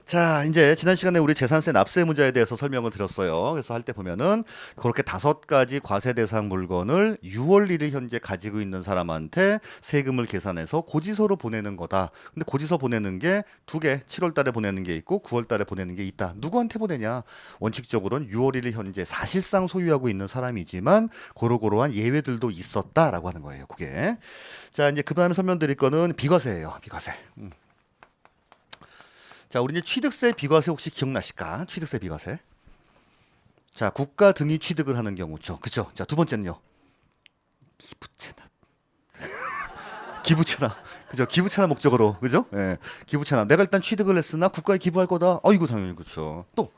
자, 이제 지난 시간에 우리 재산세 납세 문제에 대해서 설명을 드렸어요. 그래서 할 때 보면은 그렇게 5가지 과세 대상 물건을 6월 1일 현재 가지고 있는 사람한테 세금을 계산해서 고지서로 보내는 거다. 근데 고지서 보내는 게 2개, 7월 달에 보내는 게 있고 9월 달에 보내는 게 있다. 누구한테 보내냐? 원칙적으로는 6월 1일 현재 사실상 소유하고 있는 사람이지만 고로고로한 예외들도 있었다라고 하는 거예요. 그게. 자, 이제 그다음에 설명드릴 거는 비과세예요. 비과세. 자, 우리 이제 취득세, 비과세 혹시 기억나실까? 취득세, 비과세. 자, 국가 등이 취득을 하는 경우죠. 그죠? 자, 두 번째는요. 기부채납. 기부채납. 그죠? 기부채납 목적으로. 그죠? 예. 기부채납. 내가 일단 취득을 했으나 국가에 기부할 거다. 이거 당연히 그렇죠. 또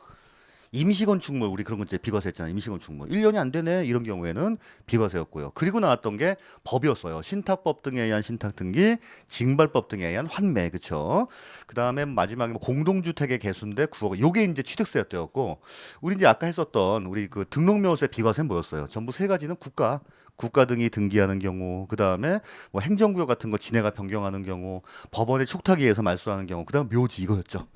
임시건축물 우리 그런 거 이제 비과세 했잖아요. 임시건축물 1년이 안 되네 이런 경우에는 비과세였고요. 그리고 나왔던 게 법이었어요. 신탁법 등에 의한 신탁 등기, 징발법 등에 의한 환매, 그렇죠. 그다음에 마지막에 뭐 공동주택의 개수인데 9억. 요게 이제 취득세였대였고 우리 이제 아까 했었던 우리 그 등록명세 비과세는 뭐였어요? 전부 세 가지는 국가 등이 등기하는 경우, 그 다음에 뭐 행정구역 같은 거 지네가 변경하는 경우, 법원의 촉탁에 의해서 말소하는 경우, 그 다음 묘지 이거였죠.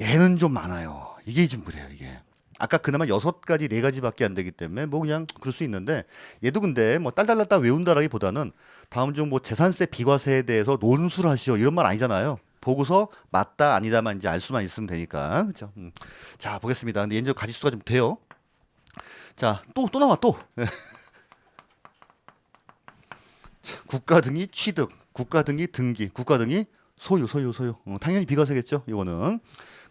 얘는 좀 많아요. 이게 좀 그래요, 이게. 아까 그나마 6가지, 4가지밖에 안 되기 때문에 뭐 그냥 그럴 수 있는데 얘도 근데 뭐 딸딸딸딸 외운다라기보다는 다음 중 뭐 재산세 비과세에 대해서 논술 하시오 이런 말 아니잖아요. 보고서 맞다 아니다만 이제 알 수만 있으면 되니까. 그렇죠? 자, 보겠습니다. 근데 얘는 가지수가 좀 돼요. 자, 또 나와 또. 국가 등이 취득, 국가 등이 등기, 국가 등이 소유. 당연히 비과세겠죠, 이거는.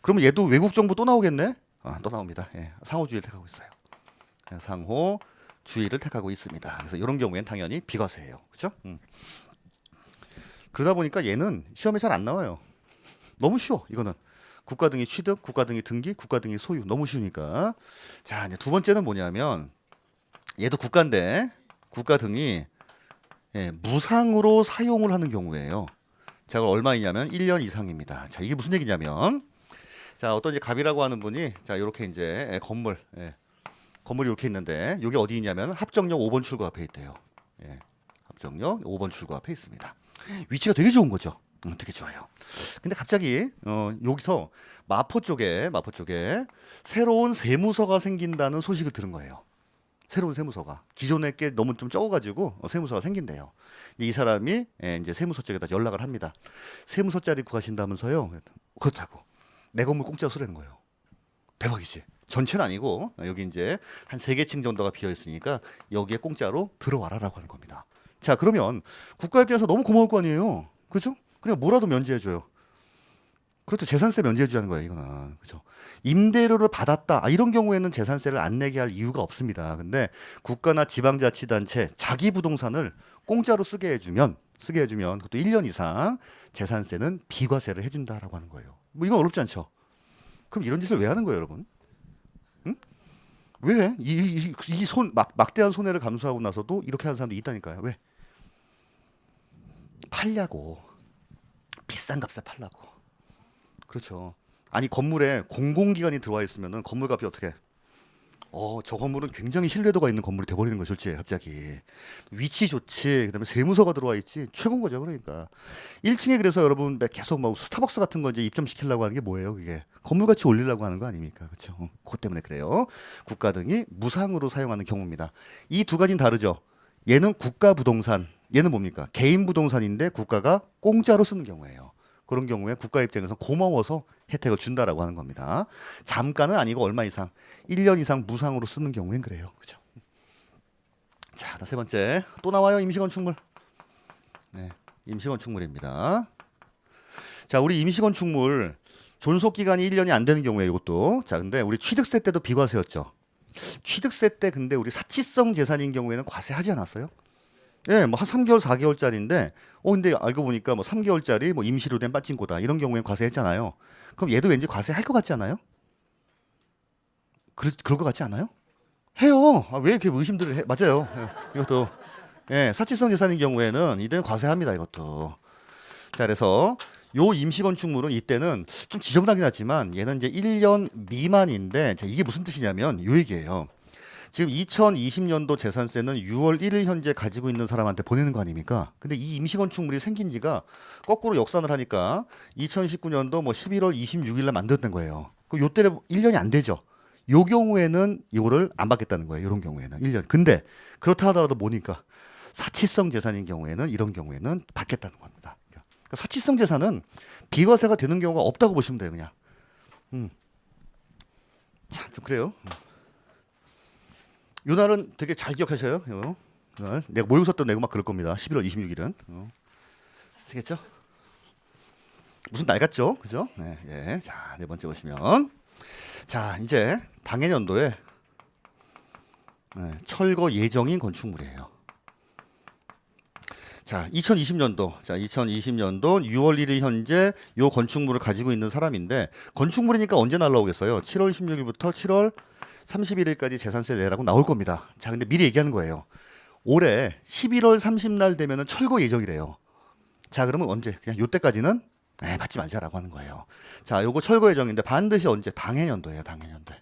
그러면 얘도 외국 정보 또 나오겠네? 또 나옵니다. 예, 상호주의를 택하고 있어요. 예, 상호주의를 택하고 있습니다. 그래서 이런 경우에는 당연히 비과세예요. 그렇죠? 그러다 보니까 얘는 시험에 잘 안 나와요. 너무 쉬워, 이거는. 국가 등이 취득, 국가 등이 등기, 국가 등이 소유. 너무 쉬우니까. 자, 이제 두 번째는 뭐냐면 얘도 국가인데 국가 등이 무상으로 사용을 하는 경우예요. 자, 그럼 얼마이냐면 1년 이상입니다. 자, 이게 무슨 얘기냐면 자, 어떤 이제 갑이라고 하는 분이 자, 이렇게 이제 건물이 이렇게 있는데 여기 어디 있냐면 합정역 5번 출구 앞에 있대요. 합정역 5번 출구 앞에 있습니다. 위치가 되게 좋은 거죠. 되게 좋아요. 근데 갑자기 여기서 마포 쪽에 새로운 세무서가 생긴다는 소식을 들은 거예요. 새로운 세무서가 기존에 게 너무 좀 적어가지고 세무서가 생긴대요. 이 사람이 이제 세무서 쪽에다 연락을 합니다. 세무서 자리 구하신다면서요? 그렇다고. 내 건물 공짜로 쓰라는 거예요. 대박이지. 전체는 아니고 여기 이제 한 3개 층 정도가 비어 있으니까 여기에 공짜로 들어와라라고 하는 겁니다. 자, 그러면 국가 입장에서 너무 고마울 거 아니에요. 그렇죠? 그냥 뭐라도 면제해줘요. 그렇죠. 재산세 면제해주는 거예요, 이거는. 그렇죠. 임대료를 받았다. 이런 경우에는 재산세를 안 내게 할 이유가 없습니다. 근데 국가나 지방자치단체 자기 부동산을 공짜로 쓰게 해주면 그것도 1년 이상 재산세는 비과세를 해준다라고 하는 거예요. 뭐 이건 어렵지 않죠. 그럼 이런 짓을 왜 하는 거예요, 여러분? 응? 왜? 막대한 손해를 감수하고 나서도 이렇게 하는 사람도 있다니까요. 왜? 팔려고. 비싼 값에 팔라고. 그렇죠. 아니 건물에 공공기관이 들어와 있으면은 건물값이 어떻게? 저 건물은 굉장히 신뢰도가 있는 건물이 돼버리는 거죠, 실제 갑자기. 위치 좋지, 그다음에 세무서가 들어와 있지, 최고인 거죠, 그러니까. 1층에 그래서 여러분 계속 막 스타벅스 같은 거 이제 입점시키려고 하는 게 뭐예요, 그게? 건물 가치 올리려고 하는 거 아닙니까, 그렇죠? 그것 때문에 그래요. 국가 등이 무상으로 사용하는 경우입니다. 이 두 가지는 다르죠. 얘는 국가 부동산, 얘는 뭡니까? 개인 부동산인데 국가가 공짜로 쓰는 경우예요. 그런 경우에 국가 입장에서 고마워서 혜택을 준다라고 하는 겁니다. 잠깐은 아니고 얼마 이상, 1년 이상 무상으로 쓰는 경우엔 그래요. 그죠? 자, 세 번째. 또 나와요, 임시건축물. 네, 임시건축물입니다. 자, 우리 임시건축물 존속 기간이 1년이 안 되는 경우에 이것도. 자, 근데 우리 취득세 때도 비과세였죠. 취득세 때 근데 우리 사치성 재산인 경우에는 과세하지 않았어요? 예, 뭐 한 3개월, 4개월짜리인데, 근데 알고 보니까 뭐 3개월짜리 뭐 임시로 된 빠찡코다 이런 경우엔 과세했잖아요. 그럼 얘도 왠지 과세할 것 같지 않아요? 그럴 것 같지 않아요? 해요. 왜 이렇게 의심들을 해? 맞아요. 이것도 사치성 재산인 경우에는 이때는 과세합니다. 이것도. 자, 그래서 요 임시건축물은 이때는 좀 지저분하긴 하지만 얘는 이제 1년 미만인데 자, 이게 무슨 뜻이냐면 요 얘기예요. 지금 2020년도 재산세는 6월 1일 현재 가지고 있는 사람한테 보내는 거 아닙니까? 근데 이 임시건축물이 생긴 지가 거꾸로 역산을 하니까 2019년도 뭐 11월 26일 날 만들었던 거예요. 그 요때 1년이 안 되죠. 요 경우에는 이거를 안 받겠다는 거예요. 이런 경우에는 1년. 근데 그렇다 하더라도 뭐니까 사치성 재산인 경우에는 이런 경우에는 받겠다는 겁니다. 그러니까 사치성 재산은 비과세가 되는 경우가 없다고 보시면 돼요, 그냥. 참 좀 그래요. 요 날은 되게 잘 기억하셔요. 요 날. 내가 모의고사 내고 막 그럴 겁니다. 11월 26일은. 아시겠죠? 무슨 날 같죠? 그죠? 네, 예. 자, 네 번째 보시면. 자, 이제 당해년도에 철거 예정인 건축물이에요. 자, 2020년도 6월 1일 현재 요 건축물을 가지고 있는 사람인데 건축물이니까 언제 날라오겠어요? 7월 16일부터 7월 31일까지 재산세 내라고 나올 겁니다. 자, 근데 미리 얘기하는 거예요. 올해 11월 30날 되면은 철거 예정이래요. 자, 그러면 언제? 그냥 요때까지는 받지 말자라고 하는 거예요. 자, 요거 철거 예정인데 반드시 언제? 당해년도예요, 당해년도에.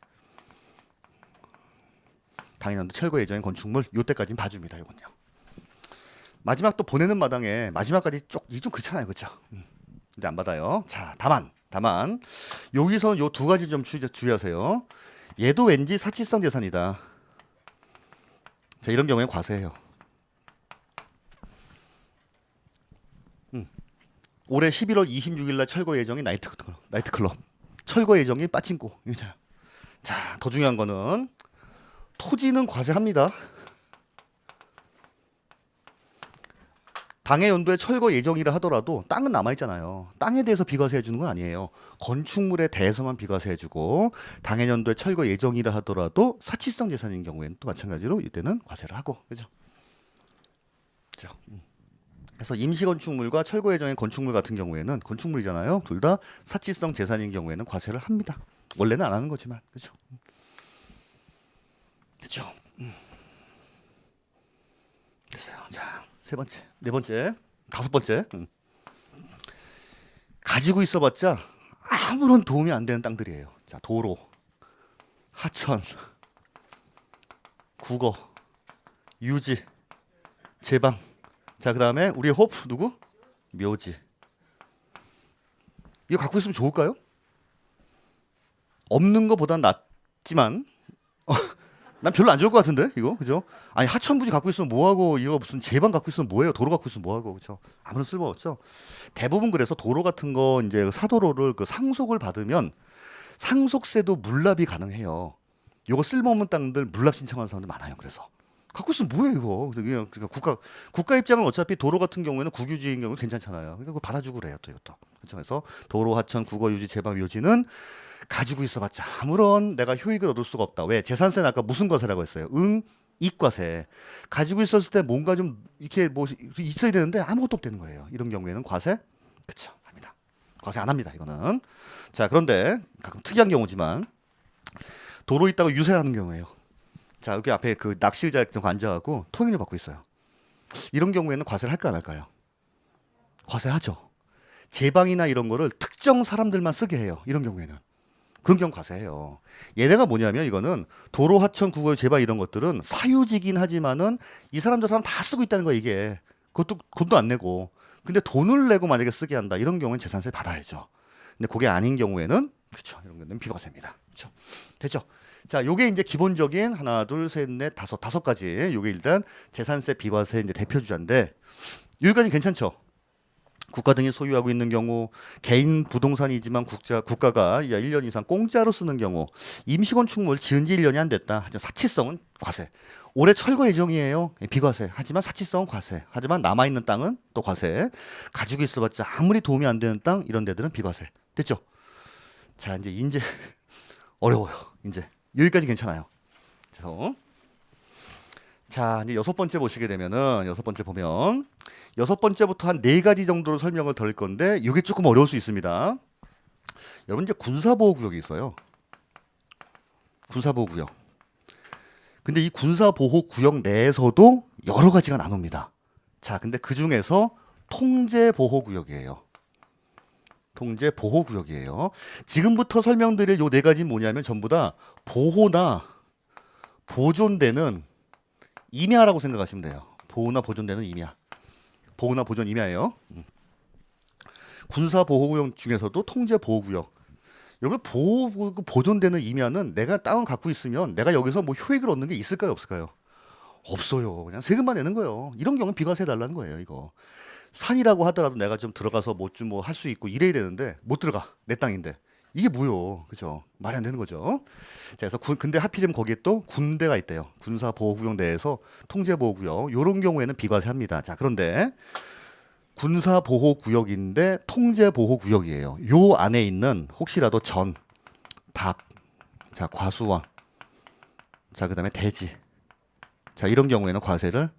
당해년도 철거 예정인 건축물 요때까지는 봐줍니다, 요건요. 마지막 또 보내는 마당에 마지막까지 이게 좀 그렇잖아요, 그렇죠? 근데 안 받아요. 자, 다만 여기서 요 두 가지 좀 주의하세요. 얘도 왠지 사치성 재산이다. 자, 이런 경우에 과세해요. 올해 11월 26일 날 철거 예정인 나이트클럽. 철거 예정인 빠친코. 자, 더 중요한 거는 토지는 과세합니다. 당해 연도에 철거 예정이라 하더라도 땅은 남아있잖아요. 땅에 대해서 비과세해 주는 건 아니에요. 건축물에 대해서만 비과세해 주고 당해 연도에 철거 예정이라 하더라도 사치성 재산인 경우에는 또 마찬가지로 이때는 과세를 하고. 그죠? 그래서 임시건축물과 철거 예정인 건축물 같은 경우에는 건축물이잖아요. 둘 다 사치성 재산인 경우에는 과세를 합니다. 원래는 안 하는 거지만. 그죠? 그죠? 됐어요. 자, 세 번째, 네 번째, 다섯 번째. 가지고 있어봤자 아무런 도움이 안 되는 땅들이에요. 자, 도로, 하천, 국어, 유지, 제방. 자, 그 다음에 우리의 호프 누구? 묘지. 이거 갖고 있으면 좋을까요? 없는 것보단 낫지만 난 별로 안 좋을 것 같은데 이거 그죠? 아니 하천부지 갖고 있으면 뭐하고 이거 무슨 제방 갖고 있으면 뭐해요? 도로 갖고 있으면 뭐하고 그죠? 아무런 쓸모 없죠. 대부분 그래서 도로 같은 거 이제 사도로를 그 상속을 받으면 상속세도 물납이 가능해요. 이거 쓸모없는 땅들 물납 신청하는 사람들 많아요. 그래서 갖고 있으면 뭐해 이거? 그냥 국가 입장은 어차피 도로 같은 경우에는 국유지인 경우 괜찮잖아요. 그러니까 그거 받아주고 그래요 또 이것도. 그렇죠? 그래서 도로, 하천, 국어, 유지, 제방, 묘지는 가지고 있어봤자 아무런 내가 효익을 얻을 수가 없다. 왜? 재산세는 아까 무슨 과세라고 했어요? 이익과세. 가지고 있었을 때 뭔가 좀 이렇게 뭐 있어야 되는데 아무것도 없다는 거예요. 이런 경우에는 과세? 그렇죠. 합니다. 과세 안 합니다. 이거는. 자, 그런데 가끔 특이한 경우지만 도로 있다가 유세하는 경우예요. 자, 여기 앞에 그 낚시 의자 이렇게 앉아갖고 통행료 받고 있어요. 이런 경우에는 과세를 할까 안 할까요? 과세하죠. 제방이나 이런 거를 특정 사람들만 쓰게 해요. 이런 경우에는. 그런 경우 과세해요. 얘네가 뭐냐면 이거는 도로, 하천, 국어, 제방 이런 것들은 사유지긴 하지만은 이 사람들 다 쓰고 있다는 거야 이게. 그것도 돈도 안 내고. 근데 돈을 내고 만약에 쓰게 한다. 이런 경우에는 재산세 받아야죠. 근데 그게 아닌 경우에는 그렇죠. 이런 거는 비과세입니다. 그렇죠. 됐죠? 자, 요게 이제 기본적인 하나, 둘, 셋, 넷, 다섯 가지. 요게 일단 재산세 비과세 이제 대표 주자인데 여기까지 괜찮죠? 국가 등이 소유하고 있는 경우, 개인 부동산이지만 국가가 1년 이상 공짜로 쓰는 경우, 임시건축물 지은 지 1년이 안 됐다. 하지만 사치성은 과세. 올해 철거 예정이에요. 비과세. 하지만 사치성은 과세. 하지만 남아있는 땅은 또 과세. 가지고 있어봤자 아무리 도움이 안 되는 땅 이런 데들은 비과세. 됐죠? 자, 이제 어려워요. 이제 여기까지 괜찮아요. 그래서 자, 이제 여섯 번째 보시게 되면은 여섯 번째 보면 여섯 번째부터 한 네 가지 정도로 설명을 드릴 건데 이게 조금 어려울 수 있습니다. 여러분 이제 군사보호구역이 있어요. 군사보호구역. 근데 이 군사보호구역 내에서도 여러 가지가 나눕니다. 자, 근데 그 중에서 통제보호구역이에요. 통제보호구역이에요. 지금부터 설명드릴 요 네 가지는 뭐냐면 전부 다 보호나 보존되는 임야라고 생각하시면 돼요. 보호나 보존되는 임야. 보호나 보존 임야예요. 군사보호구역 중에서도 통제보호구역. 여러분 보존되는 임야는 내가 땅을 갖고 있으면 내가 여기서 뭐 효익을 얻는 게 있을까요, 없을까요? 없어요. 그냥 세금만 내는 거예요. 이런 경우는 비과세 해달라는 거예요, 이거. 산이라고 하더라도 내가 좀 들어가서 뭐 좀 뭐 할 수 있고 이래야 되는데 못 들어가. 내 땅인데. 이게 뭐요? 그죠? 말이 안 되는 거죠. 자, 그래서 근데 하필이면 거기에 또 군대가 있대요. 군사보호구역 내에서 통제보호구역. 요런 경우에는 비과세합니다. 자, 그런데 군사보호구역인데 통제보호구역이에요. 요 안에 있는 혹시라도 전, 답, 자, 과수원, 자, 그 다음에 대지. 자, 이런 경우에는 과세를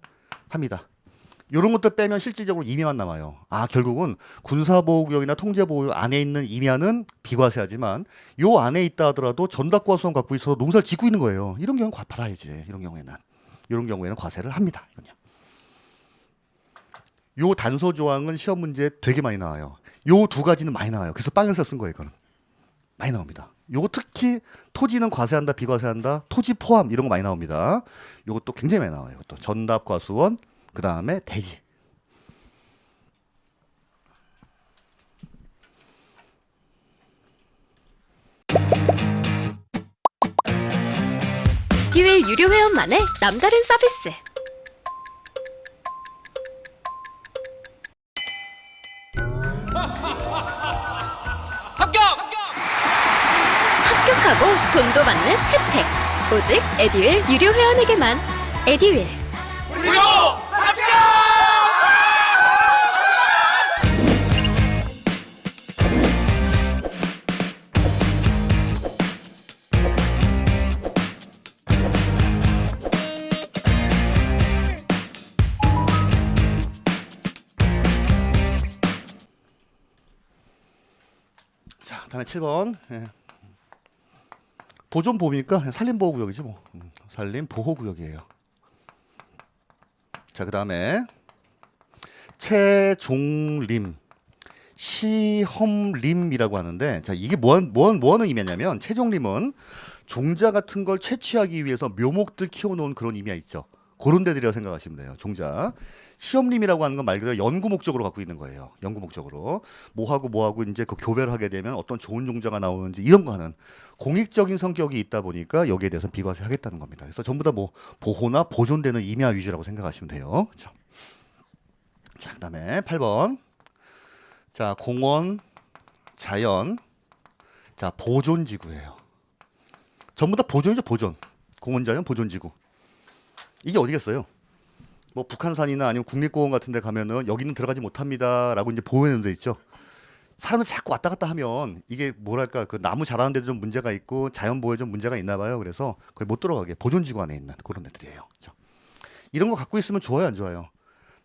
합니다. 이런 것들 빼면 실질적으로 임야만 남아요. 아, 결국은 군사보호구역이나 통제보호구역 안에 있는 임야는 비과세하지만 요 안에 있다 하더라도 전답과수원 갖고 있어서 농사를 짓고 있는 거예요. 이런 경우는 받아야지. 이런 경우에는 과세를 합니다. 요 단서 조항은 시험 문제에 되게 많이 나와요. 요 두 가지는 많이 나와요. 그래서 빨간색 쓴 거예요. 이거는 많이 나옵니다. 요거 특히 토지는 과세한다, 비과세한다, 토지 포함 이런 거 많이 나옵니다. 요것도 굉장히 많이 나와요. 또 전답과수원, 그 다음에 대지. 에듀윌 유료 회원만의 남다른 서비스. 합격하고 돈도 받는 혜택. 오직 에듀윌 유료 회원에게만. 에듀윌. 무료 합격! 자, 다음에 7번. 예. 보존보호니까 산림보호구역이지 뭐. 산림보호구역이에요. 자, 그 다음에 채종림, 시험림이라고 하는데, 자, 이게 뭐 하는 의미냐면, 채종림은 종자 같은 걸 채취하기 위해서 묘목들 키워놓은 그런 의미가 있죠. 그런 데들이라고 생각하시면 돼요. 종자. 시험림이라고 하는 건 말 그대로 연구 목적으로 갖고 있는 거예요. 연구 목적으로. 뭐하고 이제 그 교배를 하게 되면 어떤 좋은 종자가 나오는지 이런 거 하는 공익적인 성격이 있다 보니까 여기에 대해서 비과세 하겠다는 겁니다. 그래서 전부 다 뭐 보호나 보존되는 임야 위주라고 생각하시면 돼요. 그렇죠? 자, 그다음에 8번. 자, 공원, 자연, 자, 보존지구예요. 전부 다 보존이죠, 보존. 공원, 자연, 보존지구. 이게 어디겠어요? 뭐 북한산이나 아니면 국립공원 같은 데 가면은 여기는 들어가지 못합니다라고 이제 보호해놓은 데 있죠. 사람들 자꾸 왔다 갔다 하면 이게 뭐랄까 그 나무 자라는 데도 좀 문제가 있고 자연 보호에 좀 문제가 있나 봐요. 그래서 거의 못 들어가게 보존지구 안에 있는 그런 애들이에요. 그렇죠? 이런 거 갖고 있으면 좋아요, 안 좋아요?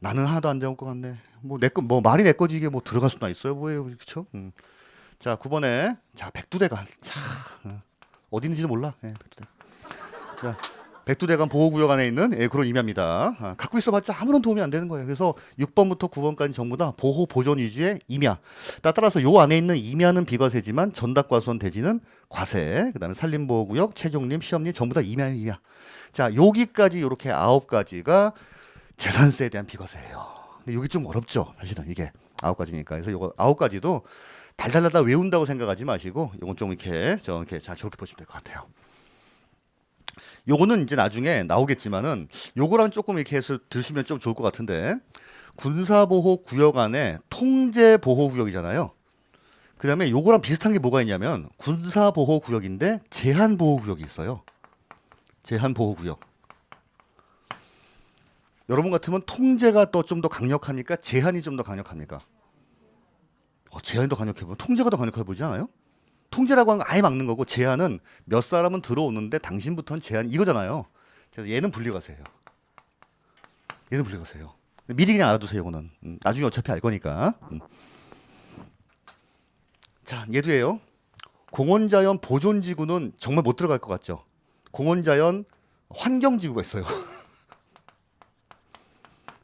나는 하나도 안 좋을 것 같네. 뭐 내 거, 뭐 말이 내 거지 이게 뭐 들어갈 수나 있어요, 뭐예요, 그렇죠? 자, 9번에 자 백두대간. 어디 있는지도 몰라. 예, 백두대간. 자, 백두대간 보호구역 안에 있는 예, 그런 임야입니다. 아, 갖고 있어봤자 아무런 도움이 안 되는 거예요. 그래서 6번부터 9번까지 전부 다 보호 보존 위주의 임야. 따라서 요 안에 있는 임야는 비과세지만 전답과수원 대지는 과세. 그다음에 산림보호구역, 채종림, 시험림 전부 다 임야예요, 임야. 자, 여기까지 이렇게 9가지가 재산세에 대한 비과세예요. 근데 여기 좀 어렵죠, 사실은 이게 9가지니까. 그래서 요거 9가지도 달달달달 외운다고 생각하지 마시고 요건 좀 이렇게 자 저렇게 보시면 될 것 같아요. 요거는 이제 나중에 나오겠지만은 요거랑 조금 이렇게 해서 드시면 좀 좋을 것 같은데 군사보호구역 안에 통제보호구역이잖아요. 그 다음에 요거랑 비슷한 게 뭐가 있냐면 군사보호구역인데 제한보호구역이 있어요. 제한보호구역. 여러분 같으면 통제가 또 좀 더 강력합니까? 제한이 좀 더 강력합니까? 제한이 더 강력해 보면 통제가 더 강력해 보이지 않아요? 통제라고 하는 거 아예 막는 거고 제한은 몇 사람은 들어오는데 당신부터는 제한 이거잖아요. 그래서 얘는 분리가세요. 얘는 분리가세요. 미리 그냥 알아두세요. 이거는 나중에 어차피 알 거니까. 자, 얘도예요. 공원자연 보존지구는 정말 못 들어갈 것 같죠. 공원자연 환경지구가 있어요.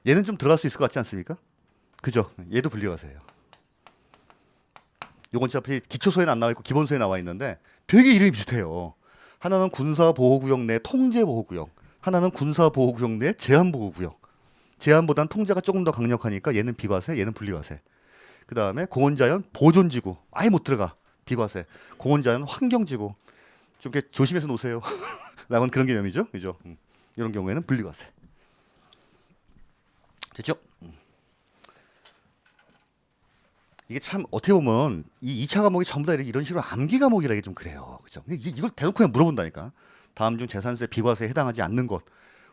얘는 좀 들어갈 수 있을 것 같지 않습니까? 그죠? 얘도 분리가세요. 요건 어차피 기초서에는 안 나와 있고 기본서에 나와 있는데 되게 이름이 비슷해요. 하나는 군사보호구역 내 통제보호구역, 하나는 군사보호구역 내 제한보호구역. 제한보단 통제가 조금 더 강력하니까 얘는 비과세, 얘는 분리과세. 그 다음에 공원자연 보존지구 아예 못 들어가 비과세. 공원자연 환경지구 좀 이렇게 조심해서 놓으세요. 라고는 그런 개념이죠, 그죠? 이런 경우에는 분리과세. 됐죠? 이게 참 어떻게 보면 이 2차 과목이 전부 다 이런 식으로 암기 과목이라기 좀 그래요. 그죠? 이걸 대놓고 그냥 물어본다니까. 다음 중 재산세 비과세에 해당하지 않는 것.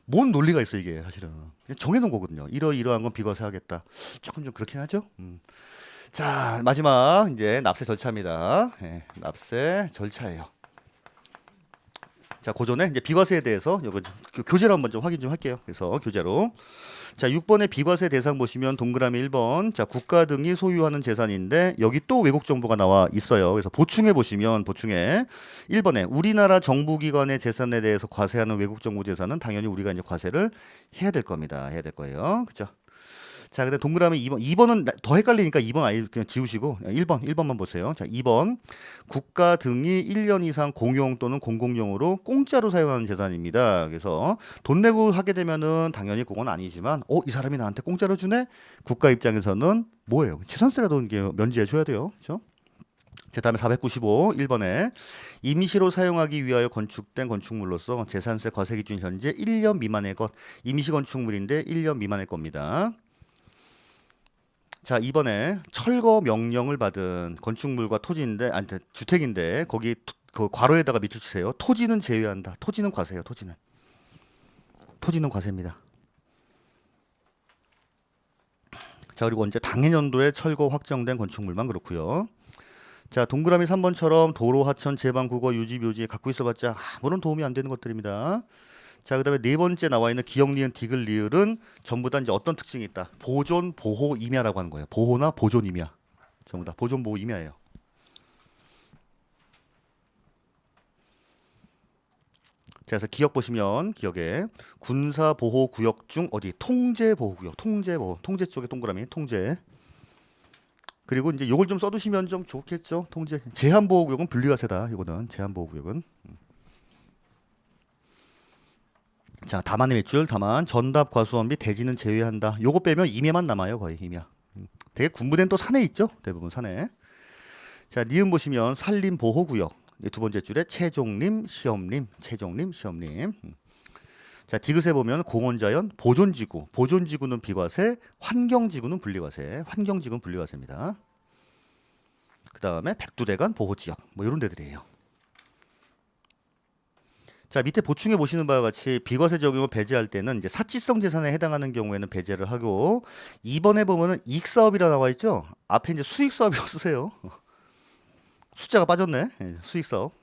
뭔 논리가 있어 이게 사실은. 그냥 정해놓은 거거든요. 이러이러한 건 비과세 하겠다. 조금 좀 그렇긴 하죠. 자, 마지막 이제 납세 절차입니다. 예, 납세 절차예요. 자, 고전에 이제 비과세에 대해서 요거 교재로 한번 좀 확인 좀 할게요. 그래서 교재로. 자, 6번의 비과세 대상 보시면 동그라미 1번. 자, 국가 등이 소유하는 재산인데 여기 또 왜곡 정보가 나와 있어요. 그래서 보충해 보시면 보충해 1번에 우리나라 정부기관의 재산에 대해서 과세하는 왜곡 정보 재산은 당연히 우리가 이제 과세를 해야 될 겁니다. 해야 될 거예요. 그렇죠? 자, 근데 동그라미 2번. 2번은 더 헷갈리니까 2번 아예 그냥 지우시고 1번만 보세요. 자, 2번. 국가 등이 1년 이상 공용 또는 공공용으로 공짜로 사용하는 재산입니다. 그래서 돈 내고 하게 되면은 당연히 그건 아니지만 이 사람이 나한테 공짜로 주네? 국가 입장에서는 뭐예요? 재산세라도 이게 면제해 줘야 돼요. 그렇죠? 제 다음에 495 1번에 임시로 사용하기 위하여 건축된 건축물로서 재산세 과세 기준 현재 1년 미만의 것. 임시 건축물인데 1년 미만의 겁니다. 자, 이번에 철거 명령을 받은 건축물과 토지인데 아니 주택인데 거기 그 괄호에다가 밑줄 치세요. 토지는 제외한다. 토지는 과세예요. 토지는 과세입니다. 자, 그리고 이제 당해년도에 철거 확정된 건축물만 그렇고요. 자, 동그라미 3번처럼 도로, 하천, 제방, 국어, 유지, 묘지 갖고 있어봤자 아무런 도움이 안 되는 것들입니다. 자, 그다음에 네 번째 나와 있는 기역, 니은, 디귿, 리을은 전부 다 이제 어떤 특징이 있다. 보존, 보호, 임야라고 하는 거예요. 보호나 보존, 임야. 전부 다 보존, 보호, 임야예요. 자, 그래서 기역 보시면 기역에 군사 보호 구역 중 어디 통제 보호 구역, 통제 보호, 통제 쪽에 동그라미 통제. 그리고 이제 요걸 좀 써두시면 좀 좋겠죠. 통제. 제한 보호 구역은 분리과세다. 이거는 제한 보호 구역은. 자, 다만의 밑줄, 다만 전답 과수원 및 대지는 제외한다. 요거 빼면 임야만 남아요, 거의 임야. 되게 군부대는 또 산에 있죠, 대부분 산에. 자, 니은 보시면 산림 보호 구역. 두 번째 줄에 최종림, 시험림, 최종림, 시험림. 자, 디귿에 보면 공원자연, 보존지구. 보존지구는 비과세, 환경지구는 분리과세. 환경지구는 분리과세입니다. 그 다음에 백두대간 보호지역, 뭐 이런 데들이에요. 자, 밑에 보충해 보시는 바와 같이 비과세 적용을 배제할 때는 이제 사치성 재산에 해당하는 경우에는 배제를 하고 2번에 보면은 이익사업이라 나와 있죠. 앞에 이제 수익사업이라고 쓰세요. 숫자가 빠졌네. 수익사업.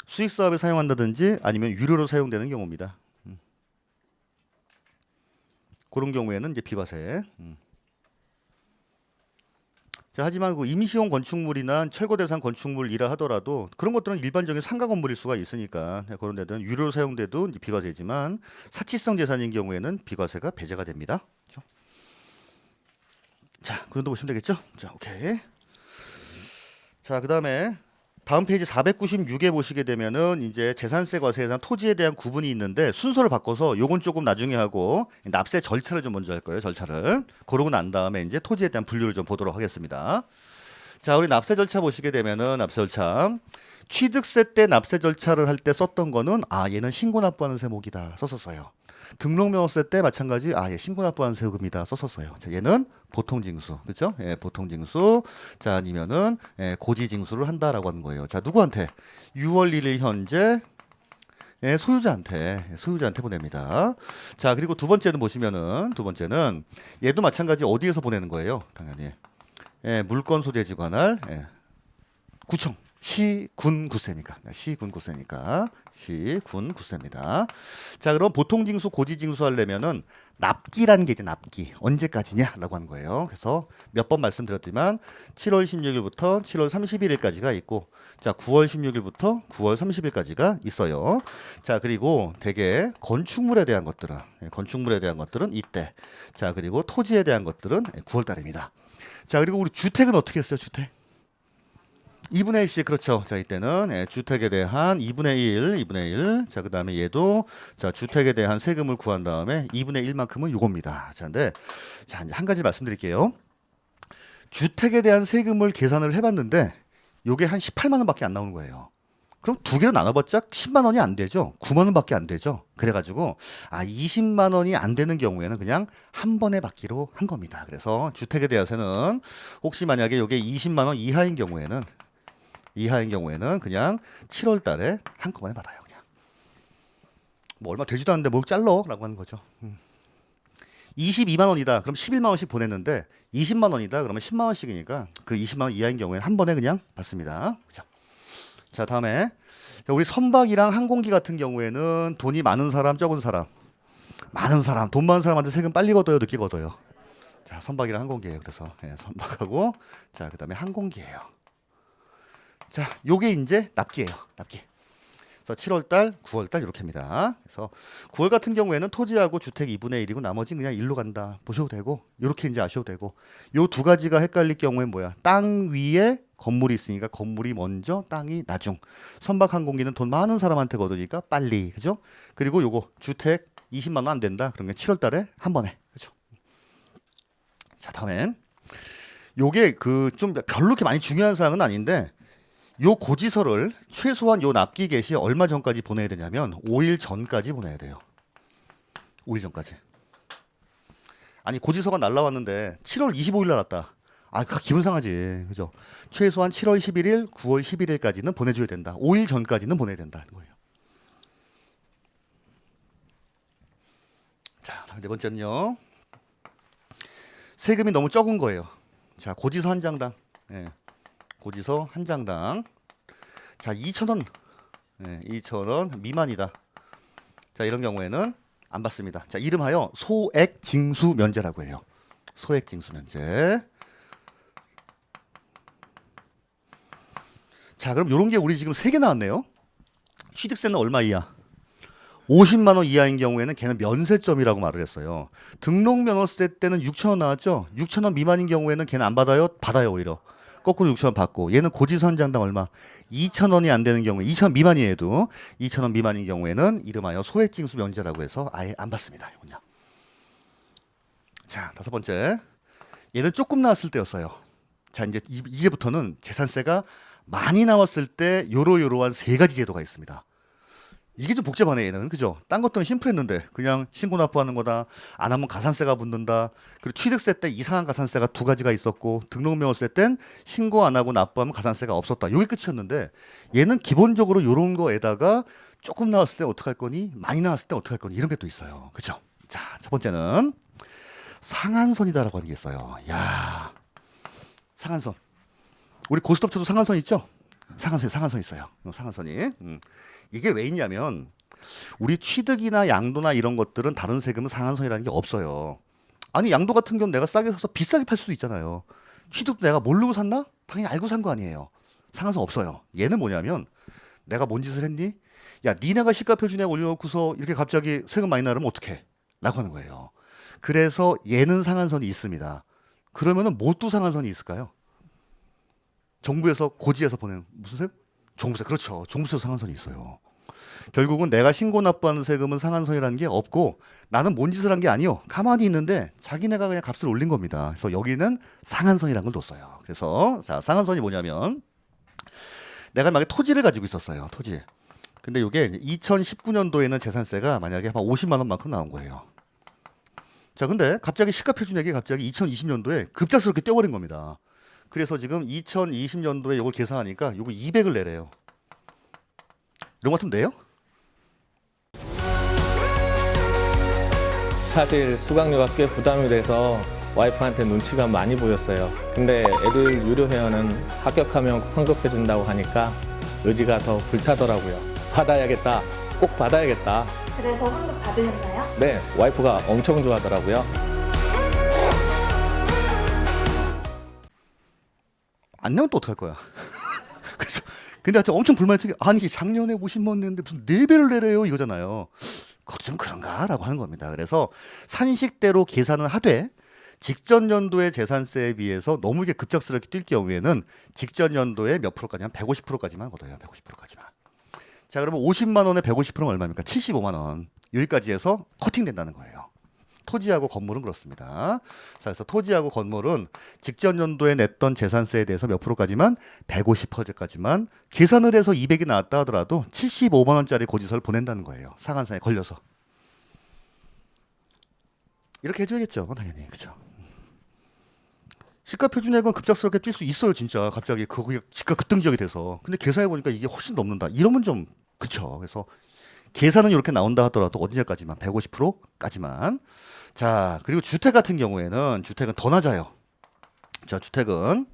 수익사업에 사용한다든지 아니면 유료로 사용되는 경우입니다. 그런 경우에는 이제 비과세. 자, 하지만 그 임시용 건축물이나 철거 대상 건축물이라 하더라도 그런 것들은 일반적인 상가 건물일 수가 있으니까 그런 데는 유료로 사용돼도 이제 비과세지만 사치성 재산인 경우에는 비과세가 배제가 됩니다. 그렇죠? 자, 그 정도 보시면 되겠죠? 자, 오케이. 자, 그다음에 다음 페이지 496에 보시게 되면은 이제 재산세 과세에 대한 토지에 대한 구분이 있는데 순서를 바꿔서 요건 조금 나중에 하고 납세 절차를 좀 먼저 할 거예요. 절차를. 그러고 난 다음에 이제 토지에 대한 분류를 좀 보도록 하겠습니다. 자, 우리 납세 절차 보시게 되면은 납세 절차. 취득세 때 납세 절차를 할 때 썼던 거는 얘는 신고 납부하는 세목이다 썼었어요. 등록명세 때 마찬가지 얘 신고 납부하는 세금이다 썼었어요. 자, 얘는 보통징수, 그렇죠? 예, 보통징수. 자, 아니면은 고지징수를 한다라고 하는 거예요. 자, 누구한테? 6월 1일 현재 소유자한테 보냅니다. 자, 그리고 두 번째는 보시면은 얘도 마찬가지 어디에서 보내는 거예요? 당연히 물건 소재지 관할 구청. 시군 구세니까 시군 구세입니다. 자, 그럼 보통징수 고지징수 하려면은 납기라는 게 이제 납기 언제까지냐라고 하는 거예요. 그래서 몇 번 말씀드렸지만 7월 16일부터 7월 31일까지가 있고, 자 9월 16일부터 9월 30일까지가 있어요. 자, 그리고 대개 건축물에 대한 것들은 이때. 자, 그리고 토지에 대한 것들은 9월 달입니다. 자, 그리고 우리 주택은 어떻게 했어요? 주택 2분의 1씩 그렇죠. 자, 이때는 주택에 대한 2분의 1, 2분의 1. 자, 그다음에 얘도 자, 주택에 대한 세금을 구한 다음에 2분의 1만큼은 요겁니다. 자, 근데 자, 이제 한 가지 말씀드릴게요. 주택에 대한 세금을 계산을 해봤는데 요게 한 18만 원밖에 안 나오는 거예요. 그럼 두 개로 나눠봤자 10만 원이 안 되죠. 9만 원밖에 안 되죠. 그래가지고 20만 원이 안 되는 경우에는 그냥 한 번에 받기로 한 겁니다. 그래서 주택에 대해서는 혹시 만약에 요게 20만 원 이하인 경우에는 그냥 7월 달에 한꺼번에 받아요. 그냥 뭐 얼마 되지도 않는데 뭘 잘러라고 하는 거죠. 22만 원이다. 그럼 11만 원씩 보냈는데 20만 원이다. 그러면 10만 원씩이니까 그 20만 원 이하인 경우에 한 번에 그냥 받습니다. 그죠? 자, 다음에 우리 선박이랑 항공기 같은 경우에는 돈이 많은 사람, 적은 사람. 돈 많은 사람한테 세금 빨리 걷어요, 늦게 걷어요? 자, 선박이랑 항공기예요. 그래서 선박하고 자, 그다음에 항공기예요. 자, 요게 이제 납기예요. 납기. 그래서 7월 달, 9월 달 이렇게입니다. 그래서 9월 같은 경우에는 토지하고 주택 2분의 1이고 나머지는 그냥 일로 간다 보셔도 되고 이렇게 이제 아셔도 되고 요 두 가지가 헷갈릴 경우엔 뭐야? 땅 위에 건물이 있으니까 건물이 먼저 땅이 나중. 선박 항공기는 돈 많은 사람한테 거두니까 빨리. 그죠? 그리고 요거 주택 20만 원 안 된다. 그러면 7월 달에 한 번에. 그죠? 자, 다음엔 요게 그 좀 별로 그렇게 많이 중요한 사항은 아닌데 요 고지서를 최소한 요 납기 개시 얼마 전까지 보내야 되냐면 5일 전까지 보내야 돼요. 5일 전까지. 아니 고지서가 날라왔는데 7월 25일 날 왔다. 그 기분 상하지. 그죠? 최소한 7월 11일, 9월 11일까지는 보내줘야 된다. 5일 전까지는 보내야 된다는 거예요. 자, 네 번째는요. 세금이 너무 적은 거예요. 자, 고지서 한 장당. 고지서 한 장당. 자, 2,000원. 2,000원 미만이다. 자, 이런 경우에는 안 받습니다. 자, 이름하여 소액 징수 면제라고 해요. 소액 징수 면제. 자, 그럼 요런 게 우리 지금 3개 나왔네요. 취득세는 얼마 이하? 50만 원 이하인 경우에는 걔는 면세점이라고 말을 했어요. 등록면허세 때는 6,000원 나왔죠? 6,000원 미만인 경우에는 걔는 안 받아요? 받아요, 오히려. 거꾸로 6,000원 받고. 얘는 고지서 한 장당 얼마? 2,000원이 안 되는 경우에 2,000원 미만이에도 2,000원 미만인 경우에는 이름하여 소액징수 면제라고 해서 아예 안 받습니다. 이건요. 자, 5번째. 얘는 조금 나왔을 때였어요. 자, 이제부터는 재산세가 많이 나왔을 때 요러요러한 3가지 제도가 있습니다. 이게 좀 복잡하네 얘는. 그죠? 딴 것들은 심플했는데 그냥 신고 납부하는 거다. 안 하면 가산세가 붙는다. 그리고 취득세 때 이상한 가산세가 2가지가 있었고 등록명세세 땐 신고 안 하고 납부하면 가산세가 없었다. 이게 끝이었는데 얘는 기본적으로 이런 거에다가 조금 나왔을 때 어떡할 거니? 많이 나왔을 때 어떡할 거니? 이런 게 또 있어요. 그죠? 자, 첫 번째는 상한선이다라고 하는 게 있어요. 야, 상한선. 우리 고스톱쳐도 상한선 있죠? 상한선 있어요. 상한선이. 이게 왜 있냐면 우리 취득이나 양도나 이런 것들은 다른 세금은 상한선이라는 게 없어요. 아니 양도 같은 경우는 내가 싸게 사서 비싸게 팔 수도 있잖아요. 취득도 내가 모르고 샀나? 당연히 알고 산 거 아니에요. 상한선 없어요. 얘는 뭐냐면 내가 뭔 짓을 했니? 야, 니네가 시가 표준에 올려놓고서 이렇게 갑자기 세금 많이 나르면 어떡해? 라고 하는 거예요. 그래서 얘는 상한선이 있습니다. 그러면은 뭐 또 상한선이 있을까요? 정부에서 고지에서 보낸 무슨 세금? 종부세. 그렇죠. 종부세 상한선이 있어요. 결국은 내가 신고 납부하는 세금은 상한선이라는 게 없고 나는 뭔 짓을 한 게 아니요. 가만히 있는데 자기네가 그냥 값을 올린 겁니다. 그래서 여기는 상한선이라는 걸 뒀어요. 그래서 자, 상한선이 뭐냐면 내가 만약에 토지를 가지고 있었어요. 토지. 근데 이게 2019년도에는 재산세가 만약에 한 50만 원만큼 나온 거예요. 자, 근데 갑자기 시가표준액이 갑자기 2020년도에 급작스럽게 뛰어버린 겁니다. 그래서 지금 2020년도에 이걸 계산하니까 이거 200을 내래요. 이런 거 같으면 돼요? 사실 수강료가 꽤 부담이 돼서 와이프한테 눈치가 많이 보였어요. 근데 애들 유료 회원은 합격하면 환급해준다고 하니까 의지가 더 불타더라고요. 받아야겠다. 꼭 받아야겠다. 그래서 환급 받으셨나요? 네, 와이프가 엄청 좋아하더라고요. 안 내면 또 어떡할 거야? 그래서 근데 하여튼 엄청 불만했던 게 아니 작년에 50만 원 냈는데 무슨 4배를 내래요 이거잖아요. 그것도 좀 그런가라고 하는 겁니다. 그래서 산식대로 계산은 하되 직전 연도의 재산세에 비해서 너무 이게 급작스럽게 뛸 경우에는 직전 연도에 몇 프로까지 한 150%까지만 걷어요. 150%까지만. 자, 그러면 50만 원에 150%는 얼마입니까? 75만 원. 여기까지 해서 커팅된다는 거예요. 토지하고 건물은 그렇습니다. 자, 그래서 토지하고 건물은 직전 연도에 냈던 재산세에 대해서 몇 프로까지만 150%까지만 계산을 해서 200이 나왔다 하더라도 75만 원짜리 고지서를 보낸다는 거예요. 상한선에 걸려서. 이렇게 해줘야겠죠, 당연히. 그죠? 시가 표준액은 급작스럽게 뛸 수 있어요, 진짜. 갑자기 거기 시가 급등지역이 돼서. 근데 계산해 보니까 이게 훨씬 넘는다. 이러면 좀 그쵸. 그래서 계산은 이렇게 나온다 하더라도 어디냐까지만 150%까지만. 자, 그리고 주택 같은 경우에는 주택은 더 낮아요. 자, 주택은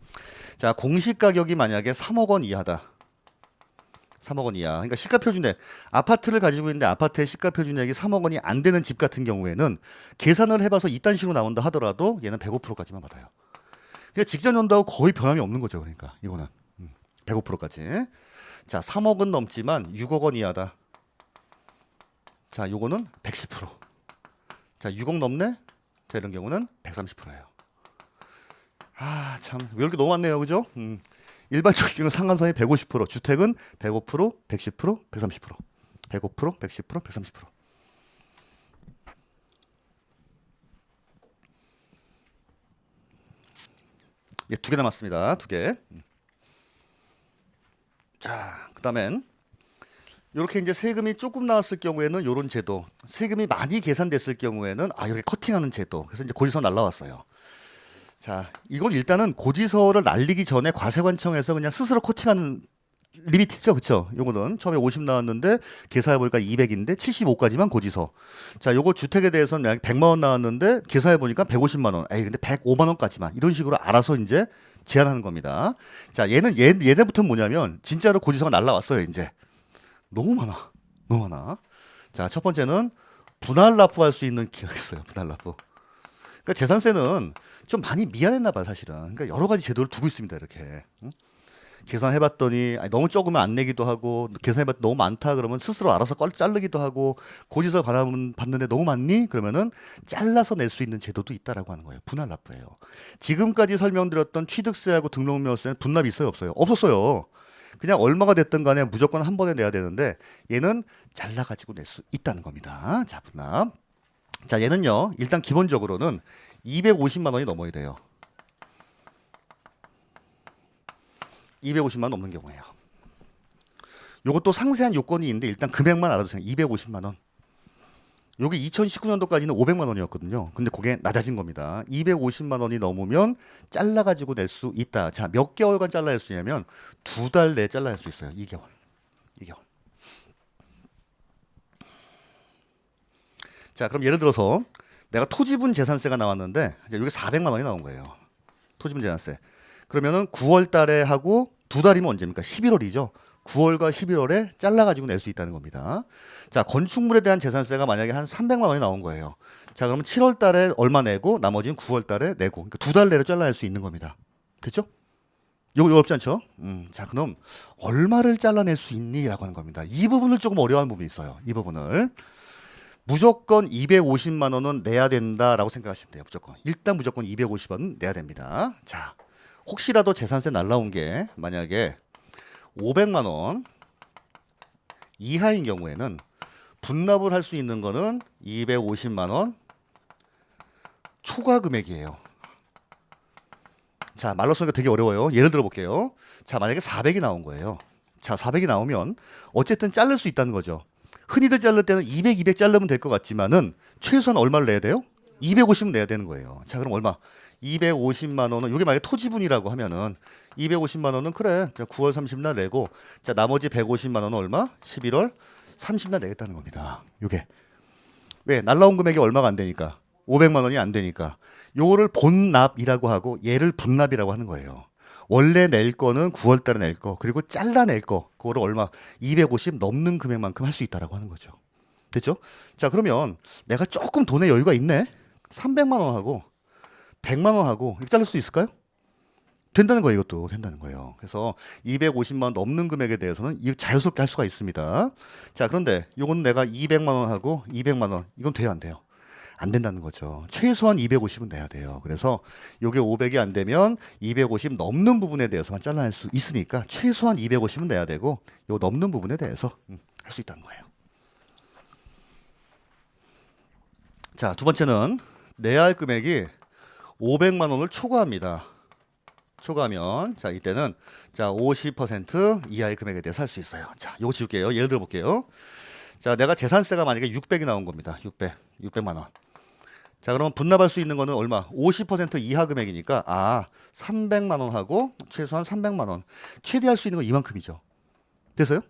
자, 공시 가격이 만약에 3억 원 이하다. 3억 원 이하. 그러니까 시가 표준액. 아파트를 가지고 있는데 아파트의 시가 표준액이 3억 원이 안 되는 집 같은 경우에는 계산을 해봐서 이딴 식으로 나온다 하더라도 얘는 105%까지만 받아요. 그러니까 직전 연도하고 거의 변함이 없는 거죠. 그러니까 이거는 105%까지. 자, 3억은 넘지만 6억 원 이하다. 자, 요거는 110%. 자, 6억 넘네? 자, 이런 경우는 130%예요. 아, 참. 왜 이렇게 너무 많네요. 그죠? 일반적인 경우 상한선이 150%, 주택은 105%, 110%, 130%. 105%, 110%, 130%. 예, 2개 남았습니다. 2개. 자, 그다음엔 이렇게 이제 세금이 조금 나왔을 경우에는 이런 제도, 세금이 많이 계산됐을 경우에는 이렇게 커팅하는 제도. 그래서 이제 고지서 날라왔어요. 자, 이건 일단은 고지서를 날리기 전에 과세관청에서 그냥 스스로 커팅하는 리미트 있죠, 그쵸? 요거는 처음에 50 나왔는데 계산해 보니까 200인데 75까지만 고지서. 자, 요거 주택에 대해서는 만약 100만 원 나왔는데 계산해 보니까 150만 원. 에이, 근데 105만 원까지만 이런 식으로 알아서 이제 제한하는 겁니다. 자, 얘네부터 뭐냐면 진짜로 고지서가 날라왔어요, 이제. 너무 많아. 너무 많아. 자, 첫 번째는 분할 납부할 수 있는 기회가 있어요. 분할 납부. 그러니까 재산세는 좀 많이 미안했나 봐요, 사실은. 그러니까 여러 가지 제도를 두고 있습니다, 이렇게. 응? 계산해봤더니 너무 적으면 안 내기도 하고, 계산해봤더니 너무 많다 그러면 스스로 알아서 자르기도 하고, 고지서 받는데 너무 많니? 그러면은 잘라서 낼 수 있는 제도도 있다라고 하는 거예요. 분할 납부예요. 지금까지 설명드렸던 취득세하고 등록명세는 분납이 있어요, 없어요? 없었어요. 그냥 얼마가 됐든 간에 무조건 한 번에 내야 되는데 얘는 잘라가지고 낼 수 있다는 겁니다. 자, 분납. 자, 얘는요, 일단 기본적으로는 250만 원이 넘어야 돼요. 250만 원 넘는 경우에요. 요것도 상세한 요건이 있는데 일단 금액만 알아두세요. 250만 원. 요게 2019년도까지는 500만 원이었거든요. 근데 그게 낮아진 겁니다. 250만 원이 넘으면 잘라가지고 낼 수 있다. 자, 몇 개월간 잘라낼 수 있냐면 2달 내에 잘라낼 수 있어요. 2개월. 2개월. 자, 그럼 예를 들어서 내가 토지분 재산세가 나왔는데 이제 여기 400만 원이 나온 거예요. 토지분 재산세. 그러면은 9월 달에 하고 2달이면 언제입니까? 11월이죠. 9월과 11월에 잘라가지고 낼 수 있다는 겁니다. 자, 건축물에 대한 재산세가 만약에 한 300만 원이 나온 거예요. 자, 그러면 7월 달에 얼마 내고 나머지는 9월 달에 내고, 그러니까 2달 내로 잘라낼 수 있는 겁니다. 됐죠? 이거 어렵지 않죠? 자, 그럼 얼마를 잘라낼 수 있니? 라고 하는 겁니다. 이 부분을 조금 어려워하는 부분이 있어요. 이 부분을. 무조건 250만 원은 내야 된다라고 생각하시면 돼요. 일단 무조건 250원 내야 됩니다. 자, 혹시라도 재산세 날라온 게 만약에 500만 원 이하인 경우에는 분납을 할 수 있는 거는 250만 원 초과 금액이에요. 자, 말로 쓰니까 되게 어려워요. 예를 들어 볼게요. 자, 만약에 400이 나온 거예요. 자, 400이 나오면 어쨌든 자를 수 있다는 거죠. 흔히들 자를 때는 200 자르면 될 것 같지만은 최소한 얼마를 내야 돼요? 250은 내야 되는 거예요. 자, 그럼 얼마? 250만 원은 이게 만약에 토지분이라고 하면은 250만 원은 그래 9월 30날 내고, 자, 나머지 150만 원은 얼마? 11월 30날 내겠다는 겁니다. 요게 왜? 날라온 금액이 얼마가 안 되니까 500만 원이 안 되니까 요거를 본납이라고 하고 얘를 분납이라고 하는 거예요. 원래 낼 거는 9월 달에 낼 거, 그리고 잘라낼 거, 그거를 얼마? 250 넘는 금액만큼 할 수 있다라고 하는 거죠. 됐죠? 자, 그러면 내가 조금 돈의 여유가 있네. 300만 원하고 100만 원하고 이렇게 자를 수 있을까요? 된다는 거예요. 이것도 된다는 거예요. 그래서 250만 원 넘는 금액에 대해서는 이거 자유스럽게 할 수가 있습니다. 자, 그런데 이건 내가 200만 원하고 200만 원 이건 돼요, 안 돼요? 안 된다는 거죠. 최소한 250은 내야 돼요. 그래서 요게 500이 안 되면 250 넘는 부분에 대해서만 잘라낼 수 있으니까 최소한 250은 내야 되고 요 넘는 부분에 대해서 할 수 있다는 거예요. 자, 두 번째는 내야 할 금액이 500만 원을 초과합니다. 초과하면 자 이때는 자 50% 이하의 금액에 대해서 할 수 있어요. 자, 요거 지울게요. 예를 들어 볼게요. 자, 내가 재산세가 만약에 600이 나온 겁니다. 600만 원. 자, 그러면 분납할 수 있는 거는 얼마? 50% 이하 금액이니까 300만 원 하고 최소한 300만 원. 최대할 수 있는 건 이만큼이죠. 됐어요?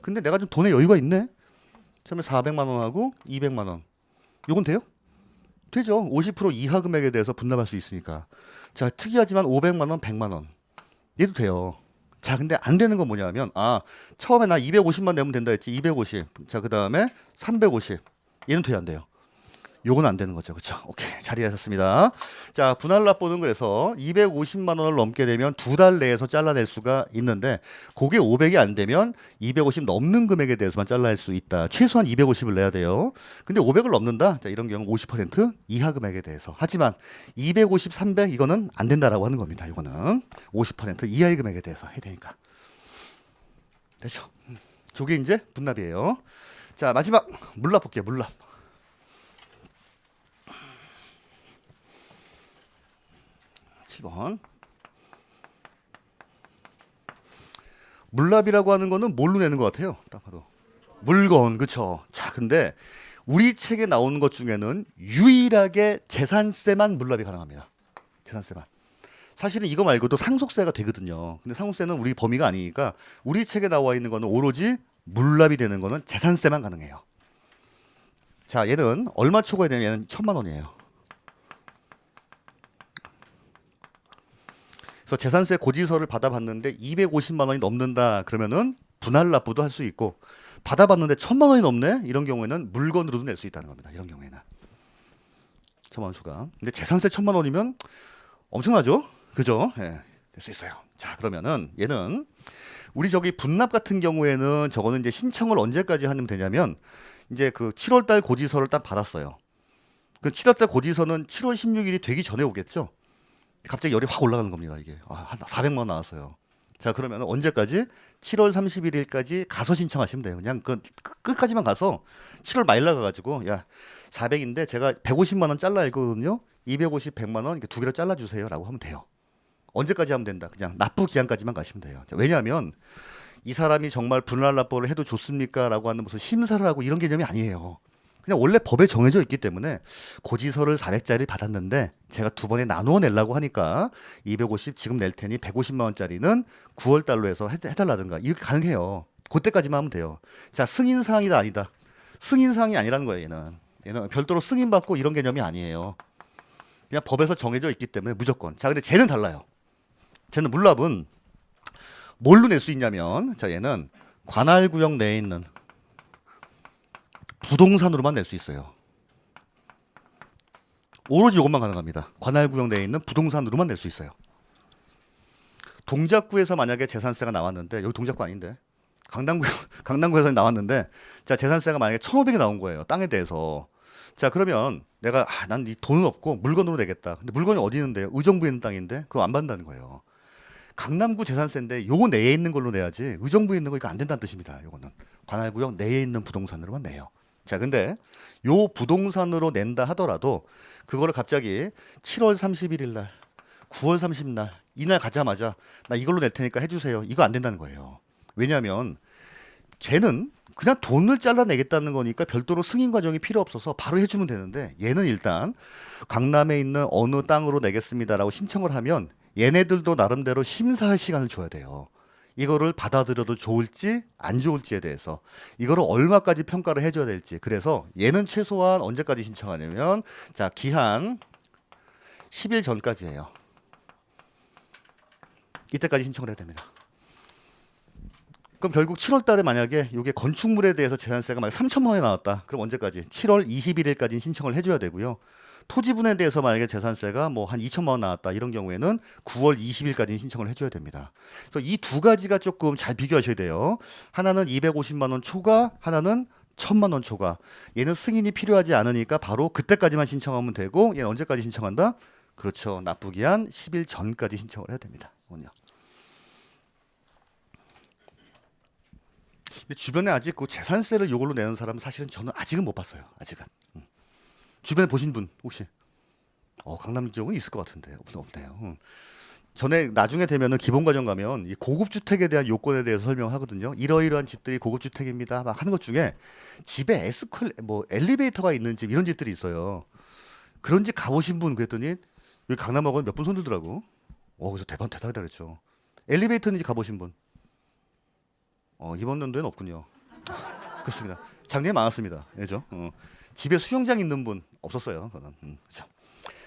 근데 내가 좀 돈에 여유가 있네. 처음에 400만 원 하고 200만 원. 요건 돼요? 되죠. 50% 이하 금액에 대해서 분납할 수 있으니까. 자, 특이하지만 500만 원, 100만 원. 얘도 돼요. 자, 근데 안 되는 건 뭐냐면 처음에 나 250만 내면 된다 했지. 250. 자, 그다음에 350. 얘는 돼요, 안 돼요? 요건 안 되는 거죠. 그렇죠? 오케이. 잘 이해하셨습니다. 자, 분할납부는 그래서 250만 원을 넘게 되면 2달 내에서 잘라낼 수가 있는데 그게 500이 안 되면 250 넘는 금액에 대해서만 잘라낼 수 있다. 최소한 250을 내야 돼요. 근데 500을 넘는다. 자, 이런 경우 50% 이하 금액에 대해서. 하지만 250, 300 이거는 안 된다라고 하는 겁니다. 이거는 50% 이하의 금액에 대해서 해야 되니까. 됐죠? 저게 이제 분납이에요. 자, 마지막 물납 볼게요. 물납. 물납이라고 하는 거는 뭘로 내는 것 같아요? 딱 봐도 물건, 그쵸? 자, 근데 우리 책에 나오는 것 중에는 유일하게 재산세만 물납이 가능합니다. 재산세만. 사실은 이거 말고도 상속세가 되거든요. 근데 상속세는 우리 범위가 아니니까 우리 책에 나와 있는 거는 오로지 물납이 되는 거는 재산세만 가능해요. 자, 얘는 얼마 초과해야 되면 얘는 1000만 원이에요. 그래서 재산세 고지서를 받아봤는데 250만 원이 넘는다 그러면은 분할납부도 할 수 있고 받아봤는데 1000만 원이 넘네 이런 경우에는 물건으로도 낼 수 있다는 겁니다. 이런 경우에는 1000만 원 초과. 근데 재산세 1000만 원이면 엄청나죠? 그죠? 예, 낼 수 있어요. 자, 그러면은 얘는 우리 저기 분납 같은 경우에는 저거는 이제 신청을 언제까지 하면 되냐면 이제 그 7월달 고지서를 딱 받았어요. 그 7월달 고지서는 7월 16일이 되기 전에 오겠죠? 갑자기 열이 확 올라가는 겁니다. 이게 한 400만 원 나왔어요. 자, 그러면 언제까지? 7월 31일까지 가서 신청하시면 돼요. 그냥 그 끝까지만 가서 7월 말일 나가가지고 야 400인데 제가 150만 원 잘라 있거든요. 250, 100만 원 이렇게 두 개로 잘라주세요라고 하면 돼요. 언제까지 하면 된다. 그냥 납부 기한까지만 가시면 돼요. 자, 왜냐하면 이 사람이 정말 분할납부를 해도 좋습니까라고 하는 무슨 심사를 하고 이런 개념이 아니에요. 그냥 원래 법에 정해져 있기 때문에 고지서를 400짜리 받았는데 제가 두 번에 나누어 내려고 하니까 250 지금 낼 테니 150만 원짜리는 9월 달로 해서 해달라든가 이렇게 가능해요. 그때까지만 하면 돼요. 자, 승인사항이다 아니다. 승인사항이 아니라는 거예요. 얘는 별도로 승인받고 이런 개념이 아니에요. 그냥 법에서 정해져 있기 때문에 무조건. 자, 근데 쟤는 달라요. 쟤는 물납은 뭘로 낼 수 있냐면 자, 얘는 관할구역 내에 있는 부동산으로만 낼 수 있어요. 오로지 이것만 가능합니다. 관할구역 내에 있는 부동산으로만 낼 수 있어요. 동작구에서 만약에 재산세가 나왔는데 여기 동작구 아닌데 강남구에서 나왔는데 자, 재산세가 만약에 1,500이 나온 거예요. 땅에 대해서. 자, 그러면 내가 난 이 돈은 없고 물건으로 내겠다. 근데 물건이 어디 있는데요? 의정부에 있는 땅인데 그거 안 받는다는 거예요. 강남구 재산세인데 요거 내에 있는 걸로 내야지 의정부에 있는 거 이거 안 된다는 뜻입니다. 요거는 관할구역 내에 있는 부동산으로만 내요. 자, 근데 요 부동산으로 낸다 하더라도 그거를 갑자기 7월 31일 날, 9월 30일 날 이날 가자마자 나 이걸로 낼 테니까 해주세요. 이거 안 된다는 거예요. 왜냐하면 쟤는 그냥 돈을 잘라내겠다는 거니까 별도로 승인 과정이 필요 없어서 바로 해주면 되는데 얘는 일단 강남에 있는 어느 땅으로 내겠습니다라고 신청을 하면 얘네들도 나름대로 심사할 시간을 줘야 돼요. 이거를 받아들여도 좋을지 안 좋을지에 대해서 이거를 얼마까지 평가를 해줘야 될지. 그래서 얘는 최소한 언제까지 신청하냐면 자, 기한 10일 전까지예요. 이때까지 신청을 해야 됩니다. 그럼 결국 7월 달에 만약에 이게 건축물에 대해서 재산세가 만약 3천만 원이 나왔다. 그럼 언제까지? 7월 21일까지 신청을 해줘야 되고요. 토지분에 대해서 만약에 재산세가 뭐 한 2천만 원 나왔다 이런 경우에는 9월 20일까지 신청을 해줘야 됩니다. 그래서 이 두 가지가 조금 잘 비교하셔야 돼요. 하나는 250만 원 초과, 하나는 1,000만 원 초과. 얘는 승인이 필요하지 않으니까 바로 그때까지만 신청하면 되고 얘는 언제까지 신청한다? 그렇죠. 납부 기한 10일 전까지 신청을 해야 됩니다. 이건요. 근데 주변에 아직 그 재산세를 이걸로 내는 사람은 사실은 저는 아직은 못 봤어요. 아직은. 주변에 보신 분 혹시? 강남 지역은 있을 것 같은데 없네요. 전에 나중에 되면은 기본과정 가면 이 고급 주택에 대한 요건에 대해서 설명하거든요. 이러이러한 집들이 고급 주택입니다. 막 하는 것 중에 집에 엘리베이터가 있는 집 이런 집들이 있어요. 그런 집 가보신 분 그랬더니 여기 강남학원 몇 분 손들더라고. 그래서 대단하다 그랬죠. 엘리베이터 있는 집 가보신 분? 이번 연도에는 없군요. 그렇습니다. 작년에 많았습니다. 그죠? 집에 수영장 있는 분 없었어요. 그거는. 그렇죠.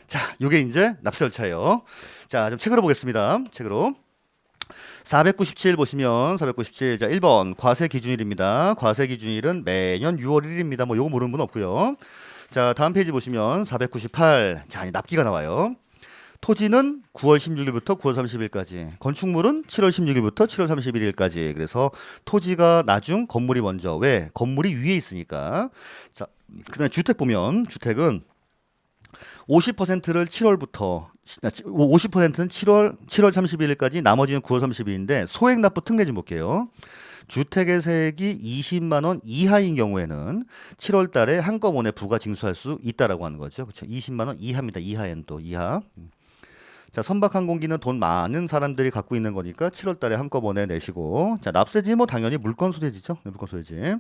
자, 요게 이제 납세 절차예요. 자, 좀 책으로 보겠습니다. 책으로. 497 보시면 497. 자, 1번 과세 기준일입니다. 과세 기준일은 매년 6월 1일입니다. 뭐 요거 모르는 분 없고요. 자, 다음 페이지 보시면 498. 자, 납기가 나와요. 토지는 9월 16일부터 9월 30일까지, 건축물은 7월 16일부터 7월 31일까지. 그래서 토지가 나중, 건물이 먼저. 왜? 건물이 위에 있으니까. 자, 그다음에 주택 보면 주택은 50%를 7월부터 50%는 7월 30일까지, 나머지는 9월 30일인데 소액 납부 특례 좀 볼게요. 주택의 세액이 20만 원 이하인 경우에는 7월 달에 한꺼번에 부가 징수할 수 있다라고 하는 거죠. 그렇죠? 20만 원 이하입니다. 이하엔 또 이하. 자, 선박항공기는 돈 많은 사람들이 갖고 있는 거니까 7월 달에 한꺼번에 내시고. 자, 납세지 뭐 당연히 물건 소재지죠. 물건 소재지.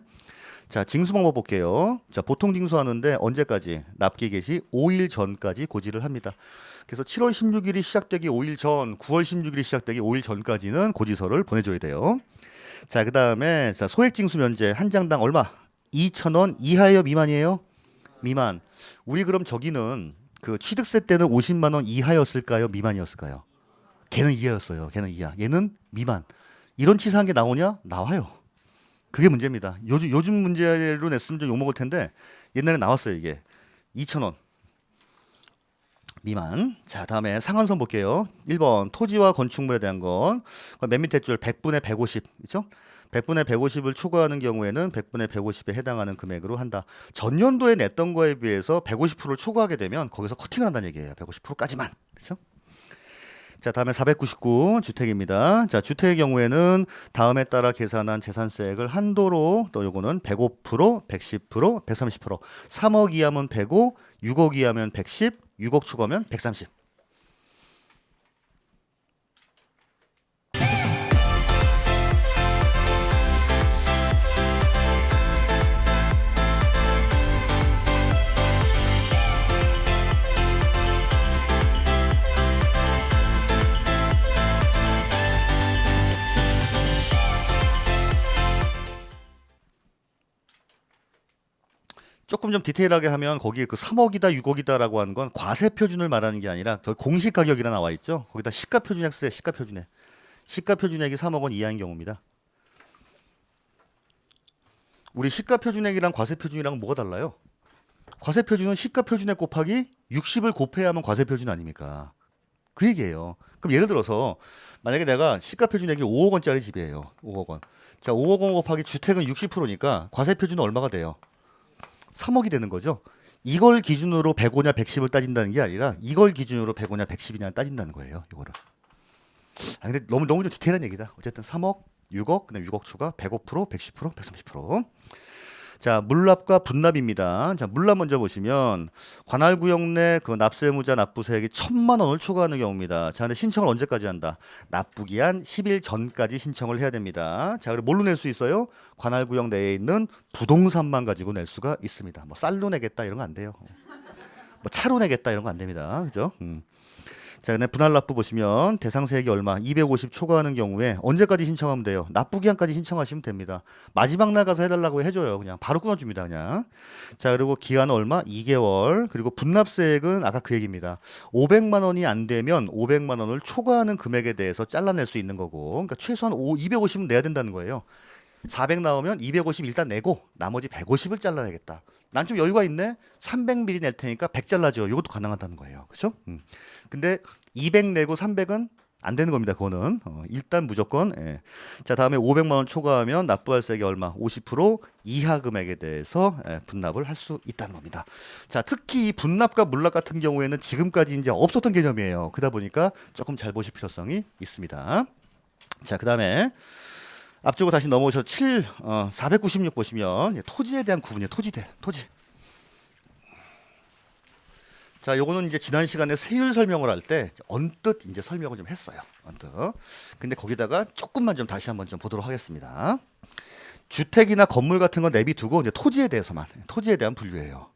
자, 징수 방법 볼게요. 자, 보통 징수하는데 언제까지? 납기 개시 5일 전까지 고지를 합니다. 그래서 7월 16일이 시작되기 5일 전, 9월 16일이 시작되기 5일 전까지는 고지서를 보내줘야 돼요. 자, 그 다음에 소액 징수 면제 한 장당 얼마? 2,000원 이하예요, 미만이에요? 미만. 우리 그럼 저기는 그 취득세 때는 50만 원 이하였을까요, 미만이었을까요? 걔는 이하였어요. 걔는 이하. 얘는 미만. 이런 치사한 게 나오냐? 나와요. 그게 문제입니다. 요즘 문제로 냈으면 좀 욕먹을 텐데 옛날에 나왔어요. 이게 2,000원 미만. 자, 다음에 상한선 볼게요. 1번 토지와 건축물에 대한 건 맨 밑에 줄 100분의 150 있죠? 100분의 150을 초과하는 경우에는 100분의 150에 해당하는 금액으로 한다. 전년도에 냈던 거에 비해서 150%를 초과하게 되면 거기서 커팅을 한다는 얘기예요. 150%까지만. 그렇죠? 자, 다음에 499 주택입니다. 자, 주택의 경우에는 다음에 따라 계산한 재산세액을 한도로 또 요거는 105%, 110%, 130%. 3억 이하면 105, 6억 이하면 110, 6억 초과면 130. 조금 좀 디테일하게 하면 거기에 그 3억이다 6억이다라고 하는 건 과세 표준을 말하는 게 아니라 저 공시 가격이라 나와 있죠. 거기다 시가 표준액 쓰세요. 시가 표준액. 시가 표준액이 3억 원 이하인 경우입니다. 우리 시가 표준액이랑 과세 표준이랑 뭐가 달라요? 과세 표준은 시가 표준액 곱하기 60을 곱해야만 과세 표준 아닙니까? 그 얘기예요. 그럼 예를 들어서 만약에 내가 시가 표준액이 5억 원짜리 집이에요. 5억 원. 자, 5억 원 곱하기 주택은 60%니까 과세 표준은 얼마가 돼요? 3억이 되는 거죠. 이걸 기준으로 105냐 110을 따진다는 게 아니라 이걸 기준으로 105냐 110이냐 따진다는 거예요. 이거를. 근데 너무 좀 디테일한 얘기다. 어쨌든 3억, 6억, 그다음 6억 초과 105%, 110%, 130%. 자, 물납과 분납입니다. 자, 물납 먼저 보시면 관할구역 내 그 납세무자 납부세액이 1,000만 원을 초과하는 경우입니다. 자, 근데 신청을 언제까지 한다? 납부기한 10일 전까지 신청을 해야 됩니다. 자, 그리고 뭘로 낼 수 있어요? 관할구역 내에 있는 부동산만 가지고 낼 수가 있습니다. 뭐 쌀로 내겠다 이런 거 안 돼요. 뭐 차로 내겠다 이런 거 안 됩니다. 그죠? 자, 근데 분할 납부 보시면 대상 세액이 얼마? 250 초과하는 경우에 언제까지 신청하면 돼요? 납부 기한까지 신청하시면 됩니다. 마지막 날 가서 해달라고 해줘요. 그냥 바로 끊어줍니다. 그냥. 자, 그리고 기한은 얼마? 2개월. 그리고 분납세액은 아까 그 얘기입니다. 500만 원이 안 되면 500만 원을 초과하는 금액에 대해서 잘라낼 수 있는 거고, 그러니까 최소한 250은 내야 된다는 거예요. 400 나오면 250 일단 내고 나머지 150을 잘라내겠다. 난 좀 여유가 있네. 300 낼 테니까 100 잘라줘. 이것도 가능하다는 거예요. 그렇죠? 근데 200 내고 300은 안 되는 겁니다. 그거는 일단 무조건. 예. 자, 다음에 500만 원 초과하면 납부할세액이 얼마? 50% 이하 금액에 대해서 분납을 할 수 있다는 겁니다. 자, 특히 이 분납과 물납 같은 경우에는 지금까지 이제 없었던 개념이에요. 그러다 보니까 조금 잘 보실 필요성이 있습니다. 자, 그다음에 앞쪽으로 다시 넘어오셔서 496 보시면 토지에 대한 구분이에요. 토지. 자, 요거는 이제 지난 시간에 세율 설명을 할 때 언뜻 이제 설명을 좀 했어요. 언뜻. 근데 거기다가 조금만 좀 다시 한번 좀 보도록 하겠습니다. 주택이나 건물 같은 건 내비두고 이제 토지에 대해서만, 토지에 대한 분류예요.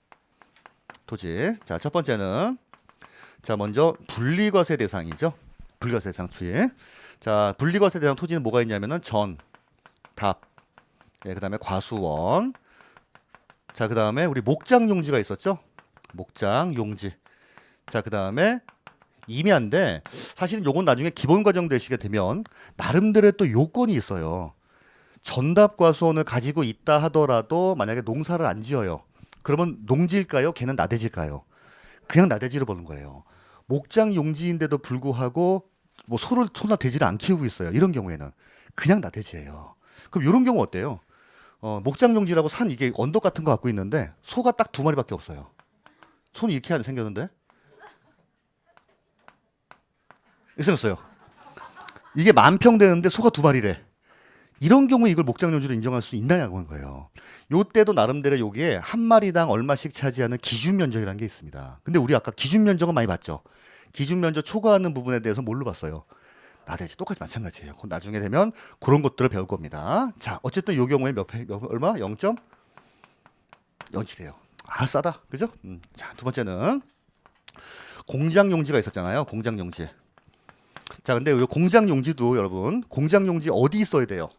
토지. 자, 첫 번째는 자, 먼저 분리과세 대상이죠. 분리과세 대상 토지. 자, 분리과세 대상 토지는 뭐가 있냐면은 전, 답, 그다음에 과수원. 자, 그다음에 우리 목장 용지가 있었죠. 목장 용지. 자, 그다음에 임야인데 사실은 요건 나중에 기본 과정 되시게 되면 나름대로의 또 요건이 있어요. 전답 과수원을 가지고 있다 하더라도 만약에 농사를 안 지어요. 그러면 농지일까요? 걔는 나대지일까요? 그냥 나대지를 보는 거예요. 목장 용지인데도 불구하고 뭐 소나 돼지를 안 키우고 있어요. 이런 경우에는 그냥 나대지예요. 그럼 이런 경우 어때요? 목장 용지라고 산 이게 언덕 같은 거 갖고 있는데 소가 딱 2마리밖에 없어요. 손이 이렇게 생겼는데? 이렇게 생겼어요. 이게 10,000평 되는데 소가 2마리래. 이런 경우에 이걸 목장용지로 인정할 수 있나냐는 거예요. 요때도 나름대로 여기에 한 마리당 얼마씩 차지하는 기준 면적이라는 게 있습니다. 근데 우리 아까 기준 면적은 많이 봤죠. 기준 면적 초과하는 부분에 대해서 뭘로 봤어요? 나대지 똑같이 마찬가지예요. 나중에 되면 그런 것들을 배울 겁니다. 자, 어쨌든 요 경우에 얼마? 0.07이에요. 아, 싸다. 그죠? 자, 두 번째는 공장 용지가 있었잖아요. 공장 용지. 자, 근데 이 공장 용지도 여러분, 공장 용지 어디 있어야 돼요?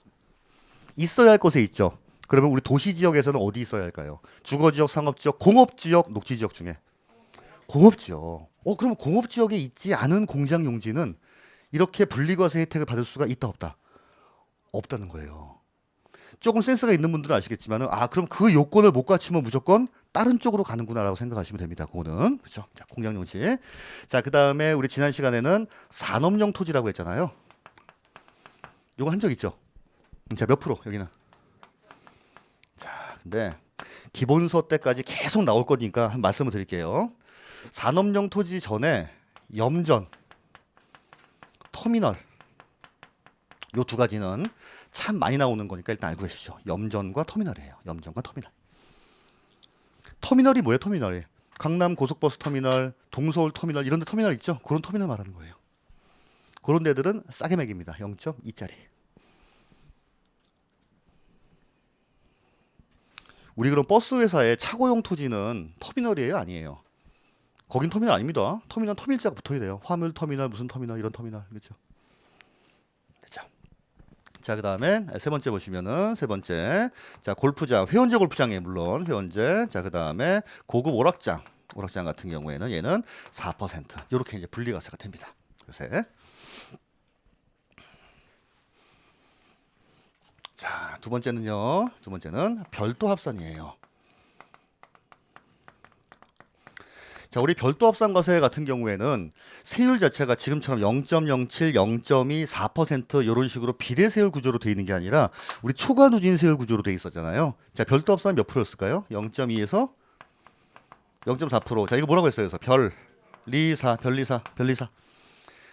있어야 할 곳에 있죠. 그러면 우리 도시 지역에서는 어디 있어야 할까요? 주거 지역, 상업 지역, 공업 지역, 녹지 지역 중에 공업 지역. 그러면 공업 지역에 있지 않은 공장 용지는 이렇게 분리과세 혜택을 받을 수가 있다 없다? 없다는 거예요. 조금 센스가 있는 분들은 아시겠지만은 그럼 그 요건을 못 갖추면 무조건 다른 쪽으로 가는구나라고 생각하시면 됩니다. 그거는 그렇죠. 자, 공장용지. 자, 그다음에 우리 지난 시간에는 산업용 토지라고 했잖아요. 요거 한 적 있죠? 자, 몇 프로 여기는? 자, 근데 기본서 때까지 계속 나올 거니까 한 말씀을 드릴게요. 산업용 토지 전에 염전, 터미널 요 두 가지는 참 많이 나오는 거니까 일단 알고 계십시오. 염전과 터미널이에요. 염전과 터미널. 터미널이 뭐예요? 터미널이 강남 고속버스 터미널, 동서울 터미널 이런 데 터미널 있죠? 그런 터미널 말하는 거예요. 그런 데들은 싸게 매깁니다. 0.2짜리. 우리 그럼 버스 회사의 차고용 토지는 터미널이에요? 아니에요? 거긴 터미널 아닙니다. 터미널 터밀자가 붙어야 돼요. 화물 터미널, 무슨 터미널, 이런 터미널. 그렇죠? 자, 그다음에 세 번째 보시면은 세 번째. 자, 골프장, 회원제 골프장에 물론 회원제. 자, 그다음에 고급 오락장. 오락장 같은 경우에는 얘는 4%. 이렇게 이제 분리과세가 됩니다. 요새. 자, 두 번째는요. 두 번째는 별도 합산이에요. 자, 우리 별도 합산 과세 같은 경우에는 세율 자체가 지금처럼 0.07, 0.2, 4% 이런 식으로 비례 세율 구조로 돼 있는 게 아니라 우리 초과 누진 세율 구조로 돼 있었잖아요. 자, 별도 합산 몇 프로였을까요? 0.2에서 0.4%. 자, 이거 뭐라고 했어요? 그래서 별리사.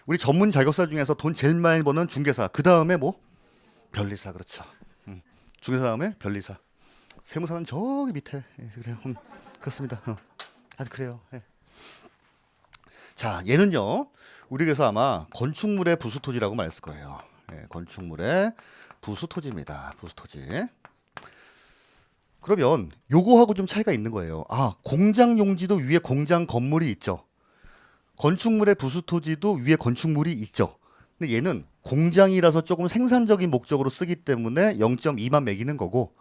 우리 전문 자격사 중에서 돈 제일 많이 버는 중개사. 그 다음에 뭐? 별리사. 그렇죠. 중개사 다음에 별리사. 세무사는 저기 밑에. 그래요. 그렇습니다. 아주 그래요. 자, 얘는요. 우리 그래서 아마 건축물의 부수토지라고 말했을 거예요. 건축물의 부수토지입니다. 부수토지. 그러면 요거하고 좀 차이가 있는 거예요. 공장 용지도 위에 공장 건물이 있죠. 건축물의 부수토지도 위에 건축물이 있죠. 근데 얘는 공장이라서 조금 생산적인 목적으로 쓰기 때문에 0.2만 매기는 거고,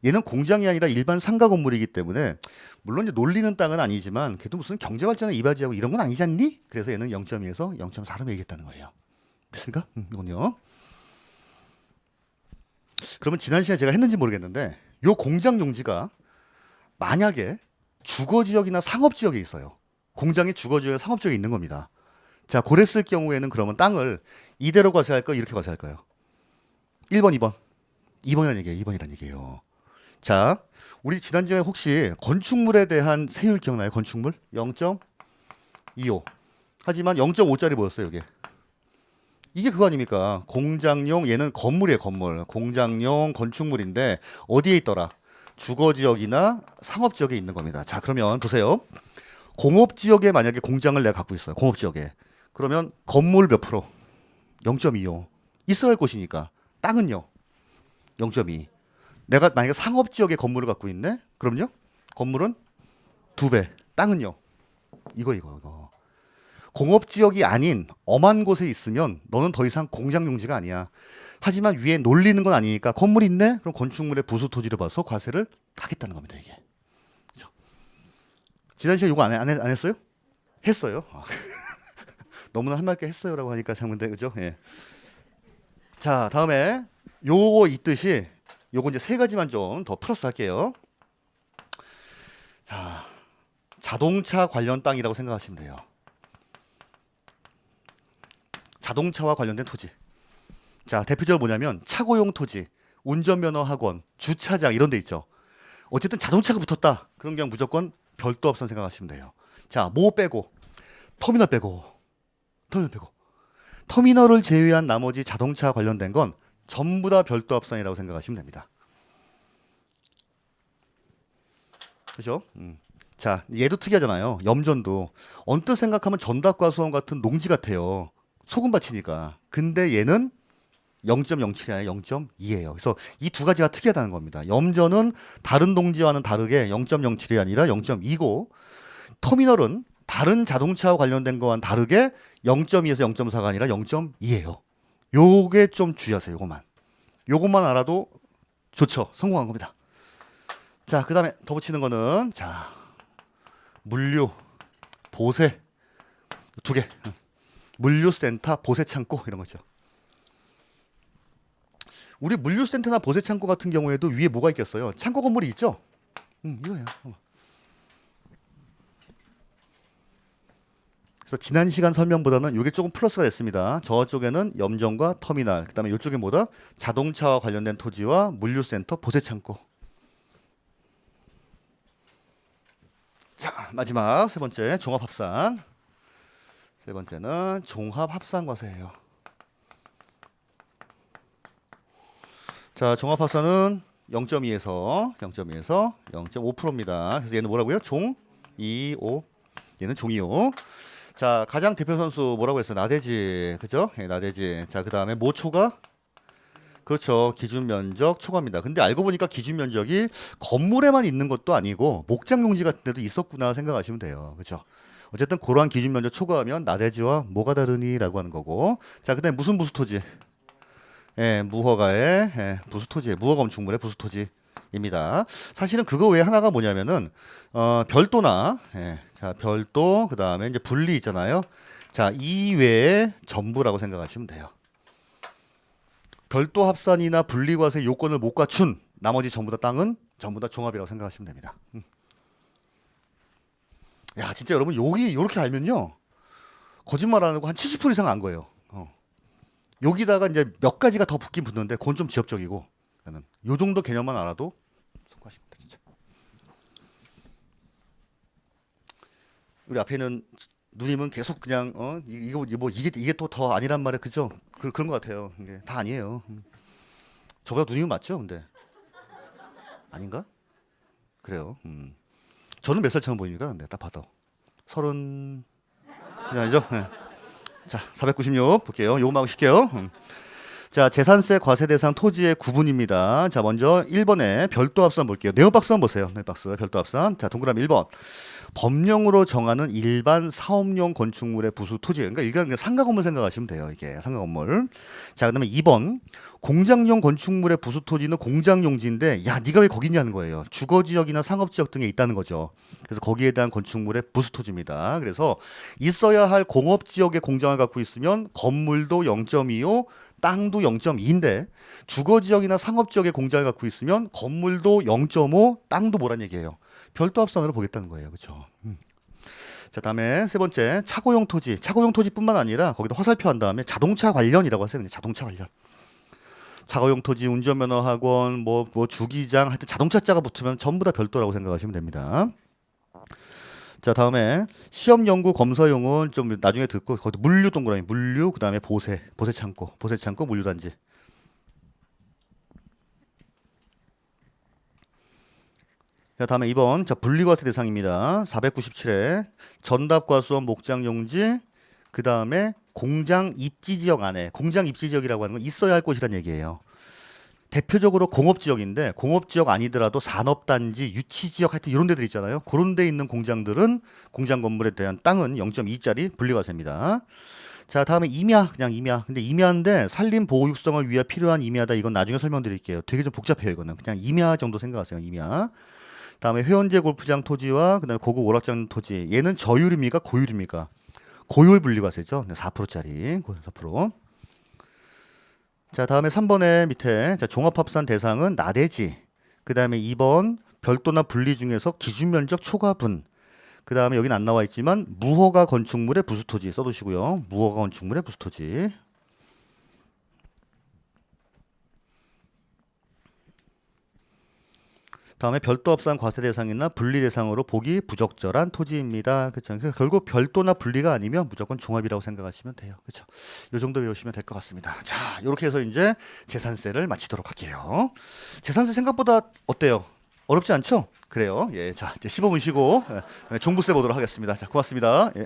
얘는 공장이 아니라 일반 상가 건물이기 때문에 물론 이제 놀리는 땅은 아니지만 그래도 무슨 경제발전에 이바지하고 이런 건 아니지 않니? 그래서 얘는 0.2에서 0.4로 매기겠다는 거예요. 됐습니까? 이건요. 그러면 지난 시간에 제가 했는지 모르겠는데 요 공장 용지가 만약에 주거지역이나 상업지역에 있어요. 공장이 주거지역이나 상업지역에 있는 겁니다. 자, 그랬을 경우에는 그러면 땅을 이대로 과세할까요? 이렇게 과세할까요? 1번, 2번. 2번이라는 얘기예요. 2번이라는 얘기예요. 자, 우리 지난주에 혹시 건축물에 대한 세율 기억나요? 건축물? 0.25. 하지만 0.5짜리 뭐였어요, 이게? 이게 그거 아닙니까? 공장용, 얘는 건물이에요, 건물. 공장용 건축물인데 어디에 있더라? 주거지역이나 상업지역에 있는 겁니다. 자, 그러면 보세요. 공업지역에 만약에 공장을 내가 갖고 있어요. 공업지역에. 그러면 건물 몇 프로? 0.25. 있어야 할 곳이니까. 땅은요? 0.2. 내가 만약에 상업지역에 건물을 갖고 있네? 그럼요? 건물은 2배. 땅은요? 이거. 공업지역이 아닌 엄한 곳에 있으면 너는 더 이상 공장용지가 아니야. 하지만 위에 놀리는 건 아니니까 건물이 있네? 그럼 건축물의 부수 토지를 봐서 과세를 하겠다는 겁니다, 이게. 그렇죠? 지난 시간에 이거 안 했어요? 했어요. 너무나 할 말게 했어요라고 하니까 장문대 그죠? 예. 자, 다음에 요거 있듯이 요거 이제 세 가지만 좀 더 플러스 할게요. 자, 자동차 관련 땅이라고 생각하시면 돼요. 자동차와 관련된 토지. 자, 대표적으로 뭐냐면 차고용 토지, 운전면허 학원, 주차장 이런 데 있죠. 어쨌든 자동차가 붙었다. 그런 경우 무조건 별도 합산 생각하시면 돼요. 자, 뭐 빼고? 터미널 빼고. 터미널을 제외한 나머지 자동차 관련된 건 전부 다 별도 합산이라고 생각하시면 됩니다. 그죠? 자, 얘도 특이하잖아요. 염전도. 언뜻 생각하면 전답과 수원 같은 농지 같아요. 소금밭이니까. 근데 얘는 0.07이 아니라 0.2예요. 그래서 이 두 가지가 특이하다는 겁니다. 염전은 다른 농지와는 다르게 0.07이 아니라 0.2고 터미널은 다른 자동차와 관련된 거와는 다르게 0.2에서 0.4가 아니라 0.2예요. 요게 좀 주의하세요. 요것만 알아도 좋죠. 성공한 겁니다. 자, 그 다음에 더 붙이는 거는 자, 물류, 보세 두 개. 물류센터, 보세창고 이런 거죠. 우리 물류센터나 보세창고 같은 경우에도 위에 뭐가 있겠어요? 창고 건물이 있죠? 이거예요. 그래서 지난 시간 설명보다는 이게 조금 플러스가 됐습니다. 저쪽에는 염전과 터미널, 그 다음에 이쪽에 뭐다? 자동차와 관련된 토지와 물류센터, 보세창고. 자, 마지막 세 번째 종합합산. 세 번째는 종합합산과세예요. 자, 종합합산은 0.2에서 0.5%입니다. 그래서 얘는 뭐라고요? 종 2, 5. 얘는 종 2, 5. 자, 가장 대표 선수 뭐라고 했어요? 나대지. 그죠? 예, 나대지. 자, 그다음에 모초가 그렇죠. 기준 면적 초과입니다. 근데 알고 보니까 기준 면적이 건물에만 있는 것도 아니고 목장 용지 같은 데도 있었구나 생각하시면 돼요. 그렇죠? 어쨌든 그러한 기준 면적 초과하면 나대지와 뭐가 다르니라고 하는 거고. 자, 그다음에 무슨 부수토지? 예, 무허가의 부수토지, 무허가 건축물의 부수토지입니다. 사실은 그거 외에 하나가 뭐냐면은 별도나 자, 별도 그다음에 이제 분리 있잖아요. 자, 이 외에 전부라고 생각하시면 돼요. 별도 합산이나 분리과세 요건을 못 갖춘 나머지 전부 다 땅은 전부 다 종합이라고 생각하시면 됩니다. 야, 진짜 여러분 여기 이렇게 알면요 거짓말 안 하고 한 70% 이상 안 거예요. 여기다가 이제 몇 가지가 더 붙긴 붙는데 그건 좀 지엽적이고 저는 요 정도 개념만 알아도 성공하십니다. 진짜. 우리 앞에 있는 누님은 계속 그냥 이게 또 더 아니란 말에 그죠? 그런 것 같아요. 이게 다 아니에요. 저보다 누님은 맞죠? 근데 아닌가? 그래요. 저는 몇 살 처음 보입니까? 근데 딱 봐도 30 아니죠? 네. 자, 496 볼게요. 요거만 하고 쉴게요. 자, 재산세 과세 대상 토지의 구분입니다. 자, 먼저 1번에 별도 합산 볼게요. 네오박스 한번 보세요. 네오박스 별도 합산. 자, 동그라미 1번. 법령으로 정하는 일반 사업용 건축물의 부수 토지. 그러니까 일반 상가 건물 생각하시면 돼요. 이게 상가 건물. 자, 그다음에 2번. 공장용 건축물의 부수 토지는 공장 용지인데 야, 네가 왜 거기 있냐는 거예요. 주거 지역이나 상업 지역 등에 있다는 거죠. 그래서 거기에 대한 건축물의 부수 토지입니다. 그래서 있어야 할 공업 지역의 공장을 갖고 있으면 건물도 0.25, 땅도 0.2인데 주거 지역이나 상업 지역의 공장을 갖고 있으면 건물도 0.5, 땅도 뭐란 얘기예요. 별도 합산으로 보겠다는 거예요. 그렇죠? 자, 다음에 세 번째 차고용 토지. 차고용 토지뿐만 아니라 거기다 화살표 한 다음에 자동차 관련이라고 하세요. 그냥 자동차 관련. 차고용 토지, 운전면허 학원, 뭐 주기장, 하여튼 자동차자가 붙으면 전부 다 별도라고 생각하시면 됩니다. 자, 다음에 시험 연구 검사용은 좀 나중에 듣고 거기 물류 동그라미, 물류, 그다음에 보세 창고, 물류단지. 자, 다음에 2번 자 분리과세 대상입니다. 497회 전답과 수원 목장 용지, 그 다음에 공장 입지 지역 안에, 공장 입지 지역이라고 하는 건 있어야 할 곳이란 얘기예요. 대표적으로 공업 지역인데 공업 지역 아니더라도 산업단지, 유치 지역 하여튼 이런 데들 있잖아요. 그런 데 있는 공장들은 공장 건물에 대한 땅은 0.2짜리 분리과세입니다. 자, 다음에 임야, 그냥 임야. 근데 임야인데 산림 보호 육성을 위해 필요한 임야다. 이건 나중에 설명드릴게요. 되게 좀 복잡해요, 이거는. 그냥 임야 정도 생각하세요, 임야. 다음에 회원제 골프장 토지와 그다음에 고급 오락장 토지. 얘는 저율입니까, 고율입니까? 고율 분리과세죠. 4%짜리, 4%. 자, 다음에 3번의 밑에 자, 종합합산 대상은 나대지. 그 다음에 2번 별도나 분리 중에서 기준면적 초과분. 그 다음에 여기는 안 나와 있지만 무허가 건축물의 부수토지 써두시고요. 무허가 건축물의 부수토지. 다음에 별도 합산 과세 대상이나 분리 대상으로 보기 부적절한 토지입니다. 그렇죠. 그러니까 결국 별도나 분리가 아니면 무조건 종합이라고 생각하시면 돼요. 그렇죠. 이 정도 외우시면 될 것 같습니다. 자, 이렇게 해서 이제 재산세를 마치도록 할게요. 재산세 생각보다 어때요? 어렵지 않죠? 그래요. 예, 자, 이제 15분 쉬고 종부세 보도록 하겠습니다. 자, 고맙습니다. 예.